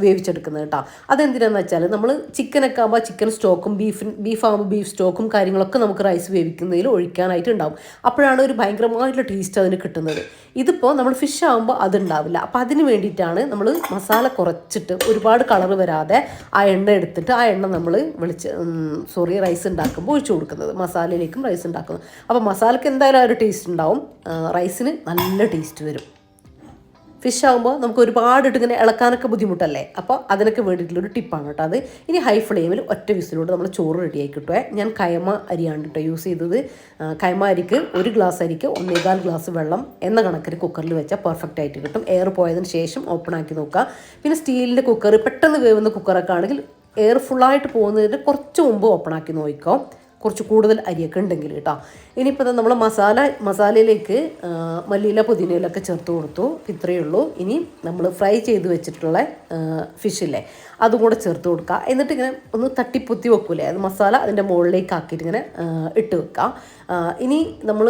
വേവിച്ചെടുക്കുന്നത് കേട്ടോ. അതെന്തിനാന്ന് വെച്ചാൽ നമ്മൾ ചിക്കനൊക്കെ ആകുമ്പോൾ ചിക്കൻ സ്റ്റോക്കും ബീഫാകുമ്പോൾ ബീഫ് സ്റ്റോക്കും കാര്യങ്ങളൊക്കെ നമുക്ക് റൈസ് വേവിക്കുന്നതിൽ ഒഴിക്കാനായിട്ട് ഉണ്ടാവും. അപ്പോഴാണ് ഒരു ഭയങ്കരമായിട്ടുള്ള ടേസ്റ്റ് അതിന് കിട്ടുന്നത്. ഇതിപ്പോൾ നമ്മൾ ഫിഷ് ആകുമ്പോൾ അതുണ്ടാവില്ല. അപ്പോൾ അതിന് വേണ്ടിയിട്ടാണ് നമ്മൾ മസാല കുറച്ചിട്ട് ഒരുപാട് കളർ വരാതെ ആ എണ്ണ എടുത്തിട്ട് ആ എണ്ണ നമ്മൾ റൈസ് ഉണ്ടാക്കുമ്പോൾ ഒഴിച്ചു കൊടുക്കുന്നത്. മസാലയിലേക്കും റൈസ് ഉണ്ടാക്കുന്നത്. അപ്പോൾ മസാലയ്ക്ക് എന്തായാലും ആ ഒരു ടേസ്റ്റ് ഉണ്ടാവും, റൈസിന് നല്ല ടേസ്റ്റ് വരും. ഫിഷ് ആകുമ്പോൾ നമുക്ക് ഒരുപാടിട്ട് ഇങ്ങനെ ഇളക്കാനൊക്കെ ബുദ്ധിമുട്ടല്ലേ. അപ്പോൾ അതിനൊക്കെ വേണ്ടിയിട്ടുള്ളൊരു ടിപ്പാണ് കേട്ടോ അത്. ഇനി ഹൈ ഫ്ലെയിമിൽ ഒറ്റ വിസിലൂടെ നമ്മൾ ചോറ് റെഡിയായി കിട്ടുമേ. ഞാൻ കൈമ അരിയാണ് കേട്ടോ യൂസ് ചെയ്തത്. കൈമ അരിക്ക് 1 ഗ്ലാസ് അരിക്ക് 1.25 ഗ്ലാസ് വെള്ളം എന്ന കണക്കിന് കുക്കറിൽ വെച്ചാൽ പെർഫെക്റ്റ് ആയിട്ട് കിട്ടും. എയർ പോയതിന് ശേഷം ഓപ്പൺ ആക്കി നോക്കുക. പിന്നെ സ്റ്റീലിൻ്റെ കുക്കർ, പെട്ടെന്ന് വേവുന്ന കുക്കറൊക്കെ ആണെങ്കിൽ എയർ ഫുള്ളായിട്ട് പോകുന്നതിന് കുറച്ച് മുമ്പ് ഓപ്പൺ ആക്കി നോക്കിക്കോ, കുറച്ച് കൂടുതൽ അരിയൊക്കെ ഉണ്ടെങ്കിൽ കേട്ടോ. ഇനിയിപ്പോൾ നമ്മൾ മസാലയിലേക്ക് മല്ലിയില പുതിനയിലൊക്കെ ചേർത്ത് കൊടുത്തു. ഇത്രയേ ഉള്ളൂ. ഇനി നമ്മൾ ഫ്രൈ ചെയ്ത് വെച്ചിട്ടുള്ള ഫിഷില്ലേ അതും കൂടെ ചേർത്ത് കൊടുക്കുക. എന്നിട്ട് ഇങ്ങനെ ഒന്ന് തട്ടിപ്പൊത്തി വെക്കൂലേ, അത് മസാല അതിൻ്റെ മുകളിലേക്ക് ആക്കിയിട്ട് ഇങ്ങനെ ഇട്ട് വെക്കുക. ഇനി നമ്മൾ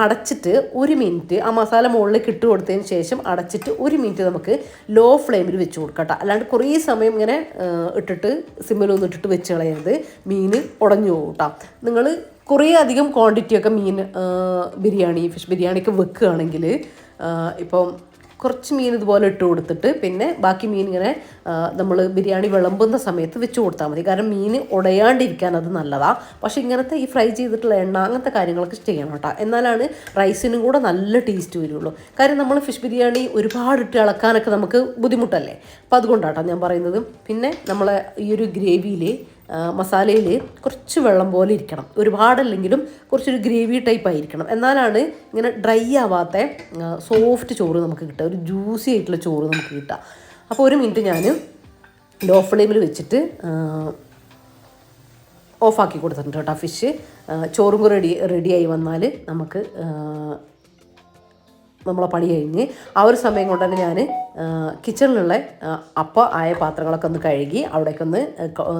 അടച്ചിട്ട് 1 മിനിറ്റ് ആ മസാല മുകളിലേക്ക് ഇട്ട് കൊടുത്തതിന് ശേഷം അടച്ചിട്ട് 1 മിനിറ്റ് നമുക്ക് ലോ ഫ്ലെയിമിൽ വെച്ച് കൊടുക്കാം കേട്ടോ. അല്ലാണ്ട് കുറേ സമയം ഇങ്ങനെ ഇട്ടിട്ട് സിമ്മിലൊന്നും ഇട്ടിട്ട് വെച്ച് കളയരുത്, മീൻ ഉടഞ്ഞു പോകും കേട്ടോ. നിങ്ങൾ കുറേ അധികം ക്വാണ്ടിറ്റിയൊക്കെ ഫിഷ് ബിരിയാണിക്ക് വെക്കുകയാണെങ്കിൽ ഇപ്പം കുറച്ച് മീൻ ഇതുപോലെ ഇട്ട് കൊടുത്തിട്ട് പിന്നെ ബാക്കി മീൻ ഇങ്ങനെ നമ്മൾ ബിരിയാണി വിളമ്പുന്ന സമയത്ത് വെച്ച് കൊടുത്താൽ മതി. കാരണം മീൻ ഉടയാണ്ടിരിക്കാൻ അത് നല്ലതാണ്. പക്ഷേ ഇങ്ങനത്തെ ഈ ഫ്രൈ ചെയ്തിട്ടുള്ള എണ്ണ അങ്ങനത്തെ കാര്യങ്ങളൊക്കെ ചെയ്യണം കേട്ടോ. എന്നാലാണ് റൈസിനും കൂടെ നല്ല ടേസ്റ്റ് വരുള്ളൂ. കാര്യം നമ്മൾ ഫിഷ് ബിരിയാണി ഒരുപാടിട്ട് ഇളക്കാനൊക്കെ നമുക്ക് ബുദ്ധിമുട്ടല്ലേ. അപ്പോൾ അതുകൊണ്ടാട്ടോ ഞാൻ പറയുന്നത്. പിന്നെ നമ്മളെ ഈ ഒരു ഗ്രേവിയിൽ മസാലയിൽ കുറച്ച് വെള്ളം പോലെ ഇരിക്കണം, ഒരുപാടല്ലെങ്കിലും കുറച്ചൊരു ഗ്രേവി ടൈപ്പ് ആയിരിക്കണം. എന്നാലാണ് ഇങ്ങനെ ഡ്രൈ ആവാത്ത സോഫ്റ്റ് ചോറ് നമുക്ക് കിട്ടുക, ഒരു ജ്യൂസി ആയിട്ടുള്ള ചോറ് നമുക്ക് കിട്ടുക. അപ്പോൾ 1 മിനിറ്റ് ഞാൻ ലോ ഫ്ലെയിമിൽ വെച്ചിട്ട് ഓഫാക്കി കൊടുത്തിട്ടുണ്ട് കേട്ടോ. ഫിഷ് ചോറും കൂടെ റെഡിയായി വന്നാൽ നമുക്ക് നമ്മളെ പണി കഴിഞ്ഞ് ആ ഒരു സമയം കൊണ്ട് തന്നെ ഞാൻ കിച്ചണിലുള്ള ആയ പാത്രങ്ങളൊക്കെ ഒന്ന് കഴുകി അവിടേക്കൊന്ന്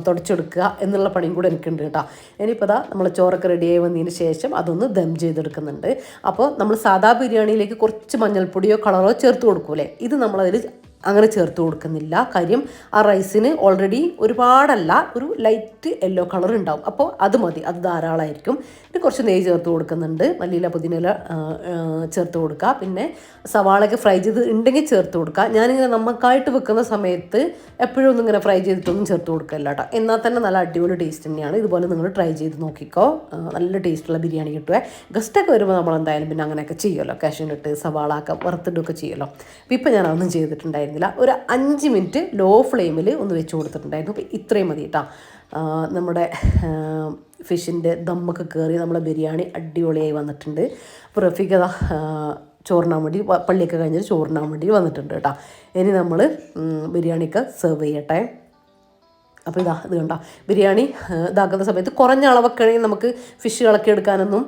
തുടച്ചെടുക്കുക എന്നുള്ള പണിയും കൂടെ എനിക്കുണ്ട് കേട്ടോ. ഇനിയിപ്പോൾ നമ്മൾ ചോറൊക്കെ റെഡിയായി വന്നതിന് ശേഷം അതൊന്ന് ദം ചെയ്തെടുക്കുന്നുണ്ട്. അപ്പോൾ നമ്മൾ സാധാ ബിരിയാണിയിലേക്ക് കുറച്ച് മഞ്ഞൾപ്പൊടിയോ കളറോ ചേർത്ത് കൊടുക്കൂലേ, ഇത് നമ്മളതിൽ അങ്ങനെ ചേർത്ത് കൊടുക്കുന്നില്ല. കാര്യം ആ റൈസിന് ഓൾറെഡി ഒരുപാടല്ല, ഒരു ലൈറ്റ് യെല്ലോ കളർ ഉണ്ടാവും. അപ്പോൾ അത് മതി, അത് ധാരാളമായിരിക്കും. പിന്നെ കുറച്ച് നെയ്യ് ചേർത്ത് കൊടുക്കുന്നുണ്ട്, മല്ലിയില പുതിനയില ചേർത്ത് കൊടുക്കുക. പിന്നെ സവാളയൊക്കെ ഫ്രൈ ചെയ്ത് ഉണ്ടെങ്കിൽ ചേർത്ത് കൊടുക്കുക. ഞാനിങ്ങനെ നമുക്കായിട്ട് വെക്കുന്ന സമയത്ത് എപ്പോഴും ഒന്നും ഇങ്ങനെ ഫ്രൈ ചെയ്തിട്ടൊന്നും ചേർത്ത് കൊടുക്കില്ല കേട്ടോ. എന്നാൽ തന്നെ നല്ല അടിപൊളി ടേസ്റ്റ് തന്നെയാണ്. ഇതുപോലെ നിങ്ങൾ ട്രൈ ചെയ്ത് നോക്കിക്കോ, നല്ല ടേസ്റ്റുള്ള ബിരിയാണി കിട്ടുമേ. ഗസ്റ്റൊക്കെ വരുമ്പോൾ നമ്മൾ എന്തായാലും പിന്നെ അങ്ങനെയൊക്കെ ചെയ്യുമല്ലോ, കാഷ്യൂനട്ട് സവാള ഒക്കെ വറുത്തിട്ടൊക്കെ ചെയ്യുമല്ലോ. അപ്പോൾ ഇപ്പോൾ ഞാൻ അതൊന്നും ചെയ്തിട്ടുണ്ടായിരുന്നില്ല. ഒരു 5 മിനിറ്റ് ലോ ഫ്ലെയിമിൽ ഒന്ന് വെച്ച് കൊടുത്തിട്ടുണ്ടായിരുന്നു. അപ്പോൾ ഇത്രയും മതി കേട്ടോ. നമ്മുടെ ഫിഷിൻ്റെ ദമ്മൊക്കെ കയറി നമ്മളെ ബിരിയാണി അടിപൊളിയായി വന്നിട്ടുണ്ട്. അപ്പോൾ റഫീഖ് ചോറിനാൻ വേണ്ടി, പള്ളിയൊക്കെ കഴിഞ്ഞിട്ട് ചോറിനാൻ വേണ്ടി വന്നിട്ടുണ്ട് കേട്ടോ. ഇനി നമ്മൾ ബിരിയാണിയൊക്കെ സെർവ് ചെയ്യട്ടെ. അപ്പോൾ ഇത് കണ്ടോ, ബിരിയാണി ഇതാക്കുന്ന സമയത്ത് കുറഞ്ഞ അളവൊക്കെ ആണെങ്കിൽ നമുക്ക് ഫിഷ് ഇളക്കി എടുക്കാനൊന്നും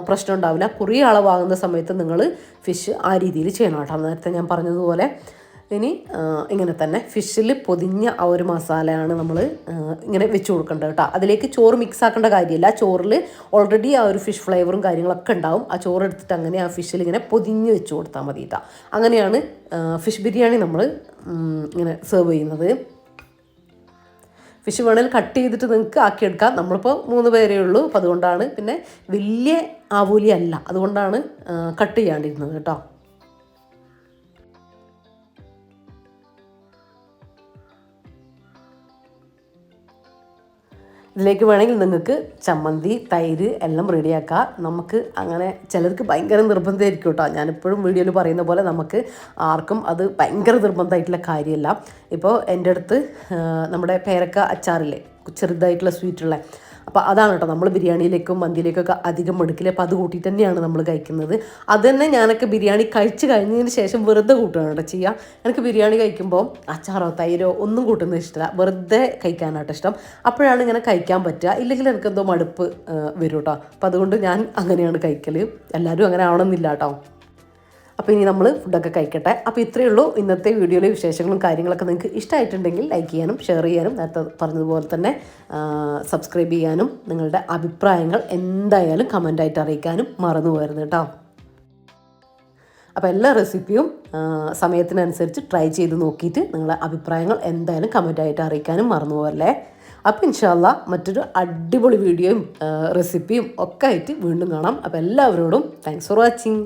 പ്രശ്നം ഉണ്ടാവില്ല. കുറേ അളവാകുന്ന സമയത്ത് നിങ്ങൾ ഫിഷ് ആ രീതിയിൽ ചെയ്യണം കേട്ടോ. നേരത്തെ ഞാൻ പറഞ്ഞതുപോലെ ഇനി ഇങ്ങനെ തന്നെ ഫിഷിൽ പൊതിഞ്ഞ ആ ഒരു മസാലയാണ് നമ്മൾ ഇങ്ങനെ വെച്ച് കൊടുക്കേണ്ടത് കേട്ടോ. അതിലേക്ക് ചോറ് മിക്സ് ആക്കേണ്ട കാര്യമില്ല. ചോറിൽ ഓൾറെഡി ആ ഒരു ഫിഷ് ഫ്ലേവറും കാര്യങ്ങളൊക്കെ ഉണ്ടാവും. ആ ചോറ് എടുത്തിട്ട് അങ്ങനെ ആ ഫിഷിൽ ഇങ്ങനെ പൊതിഞ്ഞ് വെച്ച് കൊടുത്താൽ മതി കേട്ടോ. അങ്ങനെയാണ് ഫിഷ് ബിരിയാണി നമ്മൾ ഇങ്ങനെ സെർവ് ചെയ്യുന്നത്. ഫിഷ് വേണമെങ്കിൽ കട്ട് ചെയ്തിട്ട് നിങ്ങൾക്ക് ആക്കിയെടുക്കാം. നമ്മളിപ്പോൾ 3 പേരേ ഉള്ളൂ, അപ്പോൾ അതുകൊണ്ടാണ്. പിന്നെ വലിയ ആവൂലി അല്ല, അതുകൊണ്ടാണ് കട്ട് ചെയ്യാണ്ടിരുന്നത് കേട്ടോ. ഇതിലേക്ക് വേണമെങ്കിൽ നിങ്ങൾക്ക് ചമ്മന്തി തൈര് എല്ലാം റെഡിയാക്കാം. നമുക്ക് അങ്ങനെ ചിലർക്ക് ഭയങ്കര നിർബന്ധമായിരിക്കും കേട്ടോ. ഞാനിപ്പോഴും വീഡിയോയിൽ പറയുന്ന പോലെ നമുക്ക് ആർക്കും അത് ഭയങ്കര നിർബന്ധമായിട്ടുള്ള കാര്യമല്ല. ഇപ്പോൾ എൻ്റെ അടുത്ത് നമ്മുടെ പേരക്ക അച്ചാറില്ലേ, ചെറുതായിട്ടുള്ള സ്വീറ്റുള്ള, അപ്പോൾ അതാണ് കേട്ടോ നമ്മൾ ബിരിയാണിയിലേക്കും മന്തിയിലേക്കൊക്കെ അധികം എടുക്കില്ല. അപ്പോൾ അത് കൂട്ടിയിട്ട് തന്നെയാണ് നമ്മൾ കഴിക്കുന്നത്. അത് തന്നെ ഞാനൊക്കെ ബിരിയാണി കഴിച്ച് കഴിഞ്ഞതിന് ശേഷം വെറുതെ കൂട്ടുകയാണ് കേട്ടോ ചെയ്യുക. എനിക്ക് ബിരിയാണി കഴിക്കുമ്പോൾ അച്ചാറോ തൈരോ ഒന്നും കൂട്ടുന്നത് ഇഷ്ടമല്ല, വെറുതെ കഴിക്കാനായിട്ട് ഇഷ്ടം. അപ്പോഴാണ് ഇങ്ങനെ കഴിക്കാൻ പറ്റുക, ഇല്ലെങ്കിൽ എനിക്കെന്തോ മടുപ്പ് വരും കേട്ടോ. അപ്പോൾ അതുകൊണ്ട് ഞാൻ അങ്ങനെയാണ് കഴിക്കൽ. എല്ലാവരും അങ്ങനെ ആവണമെന്നില്ല കേട്ടോ. അപ്പോൾ ഇനി നമ്മൾ ഫുഡൊക്കെ കഴിക്കട്ടെ. അപ്പോൾ ഇത്രയേ ഉള്ളൂ ഇന്നത്തെ വീഡിയോയിലെ വിശേഷങ്ങളും കാര്യങ്ങളൊക്കെ. നിങ്ങൾക്ക് ഇഷ്ടമായിട്ടുണ്ടെങ്കിൽ ലൈക്ക് ചെയ്യാനും ഷെയർ ചെയ്യാനും, നേരത്തെ പറഞ്ഞതുപോലെ തന്നെ സബ്സ്ക്രൈബ് ചെയ്യാനും, നിങ്ങളുടെ അഭിപ്രായങ്ങൾ എന്തായാലും കമൻ്റായിട്ട് അറിയിക്കാനും മറന്നു പോകരുത് കേട്ടോ. അപ്പോൾ എല്ലാ റെസിപ്പിയും സമയത്തിനനുസരിച്ച് ട്രൈ ചെയ്ത് നോക്കിയിട്ട് നിങ്ങളുടെ അഭിപ്രായങ്ങൾ എന്തായാലും കമൻ്റായിട്ട് അറിയിക്കാനും മറന്നു പോകല്ലേ. അപ്പോൾ ഇൻഷാ അല്ലാ മറ്റൊരു അടിപൊളി വീഡിയോയും റെസിപ്പിയും ഒക്കെ ആയിട്ട് വീണ്ടും കാണാം. അപ്പോൾ എല്ലാവരോടും താങ്ക്സ് ഫോർ വാച്ചിങ്.